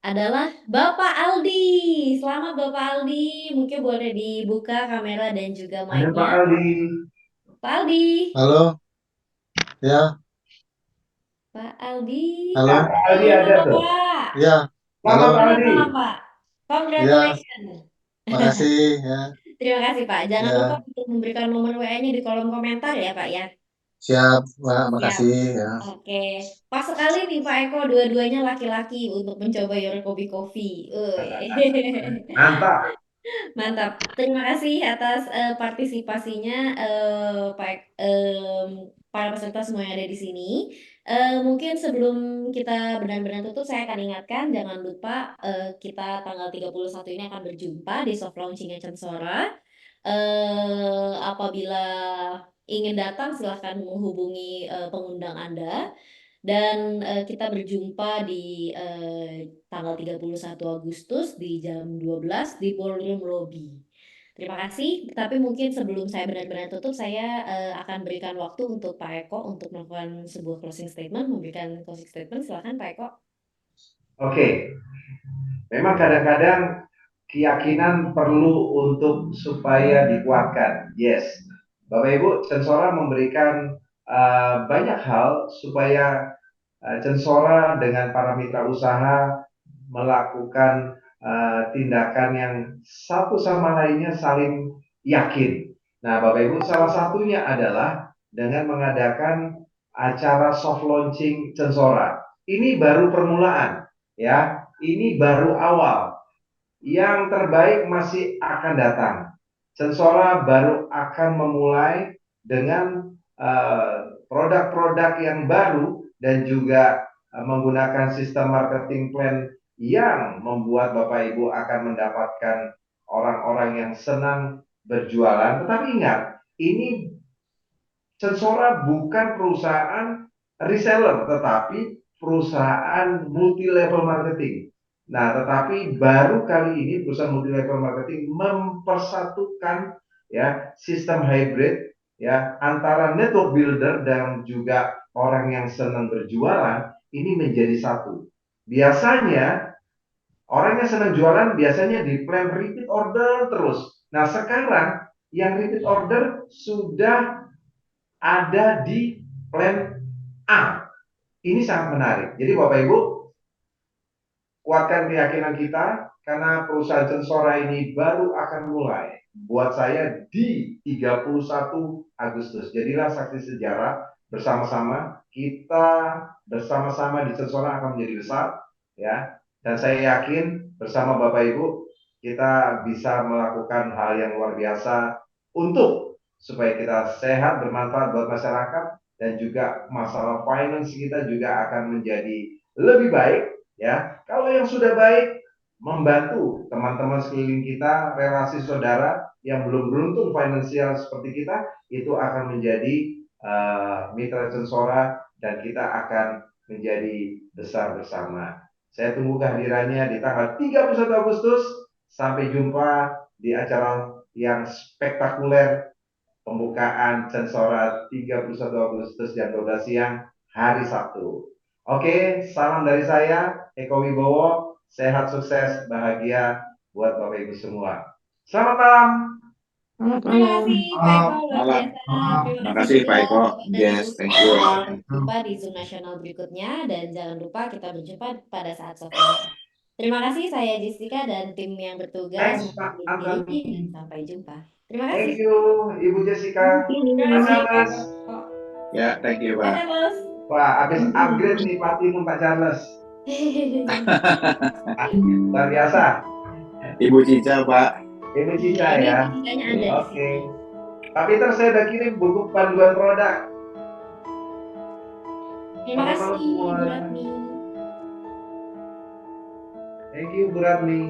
Speaker 1: adalah Bapak Aldi. Selamat Bapak Aldi. Mungkin boleh dibuka kamera dan juga
Speaker 2: Ada Pak
Speaker 1: mic-nya.
Speaker 2: Aldi.
Speaker 1: Pak Aldi.
Speaker 5: Halo? Ya,
Speaker 1: Pak Aldi.
Speaker 5: halo?
Speaker 2: Pak Aldi ada
Speaker 1: Halo
Speaker 2: tuh.
Speaker 1: Pak.
Speaker 5: Ya, halo?
Speaker 2: Selamat Pak
Speaker 1: Selamat
Speaker 2: Aldi.
Speaker 1: malam Pak.
Speaker 5: Ya,
Speaker 1: Congratulations.
Speaker 5: makasih ya.
Speaker 1: Terima kasih Pak. Jangan lupa
Speaker 5: Ya,
Speaker 1: untuk memberikan nomor WA-nya di kolom komentar ya Pak ya.
Speaker 5: siap, Pak.
Speaker 1: Siap.
Speaker 5: Makasih ya.
Speaker 1: Oke. Pas sekali nih Pak Eko, dua-duanya laki-laki untuk mencoba Your Kobe Coffee.
Speaker 2: Mantap.
Speaker 1: Mantap. Terima kasih atas partisipasinya para peserta semua yang ada di sini. Mungkin sebelum kita benar-benar tutup, saya akan ingatkan jangan lupa kita tanggal 31 ini akan berjumpa di soft launching-nya Censora. Apabila ingin datang silahkan menghubungi pengundang Anda. Dan kita berjumpa di tanggal 31 Agustus di jam 12 di ballroom lobby. Terima kasih, tapi mungkin sebelum saya benar-benar tutup, saya akan berikan waktu untuk Pak Eko untuk melakukan sebuah closing statement, memberikan closing statement. Silakan Pak Eko.
Speaker 2: Oke. Memang kadang-kadang keyakinan perlu untuk supaya dikuatkan. Yes. Bapak Ibu, Censora memberikan banyak hal supaya Censora dengan para mitra usaha melakukan tindakan yang satu sama lainnya saling yakin. Nah, Bapak Ibu, salah satunya adalah dengan mengadakan acara soft launching Censora. Ini baru permulaan, ya. Ini baru awal. Yang terbaik masih akan datang. Censora baru akan memulai dengan produk-produk yang baru dan juga menggunakan sistem marketing plan yang membuat Bapak Ibu akan mendapatkan orang-orang yang senang berjualan. Tetapi ingat, ini Censora bukan perusahaan reseller, tetapi perusahaan multi level marketing. Nah, tetapi baru kali ini perusahaan multi level marketing mempersatukan ya sistem hybrid ya antara network builder dan juga orang yang senang berjualan ini menjadi satu. Biasanya orang yang senang jualan biasanya di plan repeat order terus. Nah, sekarang yang repeat order sudah ada di plan A. Ini sangat menarik. Jadi Bapak Ibu, kuatkan keyakinan kita karena perusahaan Censora ini baru akan mulai. Buat saya di 31 Agustus. Jadilah saksi sejarah bersama-sama. Kita bersama-sama di Censora akan menjadi besar, ya. Dan saya yakin bersama Bapak Ibu kita bisa melakukan hal yang luar biasa untuk supaya kita sehat, bermanfaat buat masyarakat, dan juga masalah finance kita juga akan menjadi lebih baik, ya. Kalau yang sudah baik, membantu teman-teman sekeliling kita, relasi saudara yang belum beruntung finansial seperti kita, itu akan menjadi mitra Censora dan kita akan menjadi besar bersama. Saya tunggu kehadirannya di tanggal 31 Agustus. Sampai jumpa di acara yang spektakuler pembukaan Censora 31 Agustus jam 12 siang hari Sabtu. Oke, salam dari saya, Eko Wibowo. Sehat, sukses, bahagia buat Bapak Ibu semua. Selamat malam.
Speaker 3: Selamat
Speaker 1: Terima
Speaker 3: malam.
Speaker 1: kasih Pak Eko, luar
Speaker 5: Malam.
Speaker 1: biasa.
Speaker 4: Malam.
Speaker 1: Terima
Speaker 5: Terima
Speaker 1: kasih
Speaker 5: kasih Pak
Speaker 1: juga
Speaker 5: Eko.
Speaker 1: Bapak dan
Speaker 5: Yes,
Speaker 1: Ibu
Speaker 5: thank you.
Speaker 1: semua. Sampai jumpa di Zoom Nasional berikutnya dan jangan lupa kita berjumpa pada saat sore. Terima kasih, saya Jessica dan tim yang bertugas
Speaker 2: Thanks, Pak
Speaker 1: undur diri
Speaker 2: Antoni.
Speaker 1: dan sampai jumpa. Terima kasih.
Speaker 2: Thank you, Ibu Jessica.
Speaker 1: Terima
Speaker 2: Pak
Speaker 1: kasih Pak
Speaker 2: Charles.
Speaker 1: Eko.
Speaker 5: Ya, thank you
Speaker 1: Pak
Speaker 5: Pak.
Speaker 1: Charles.
Speaker 2: Wah, habis upgrade nih Platinum Pak Charles. Luar biasa.
Speaker 5: Ibu Cica Pak.
Speaker 2: Ini
Speaker 1: Iya,
Speaker 2: Cica
Speaker 1: ini
Speaker 2: ya.
Speaker 1: ceritanya ada di
Speaker 2: Oke.
Speaker 1: sini.
Speaker 2: Pak Peter, saya udah kirim buku panduan produk.
Speaker 1: Terima
Speaker 2: Selamat
Speaker 1: kasih
Speaker 2: malam semua.
Speaker 1: Bu Ratmi.
Speaker 2: Thank you, Bu Ratmi.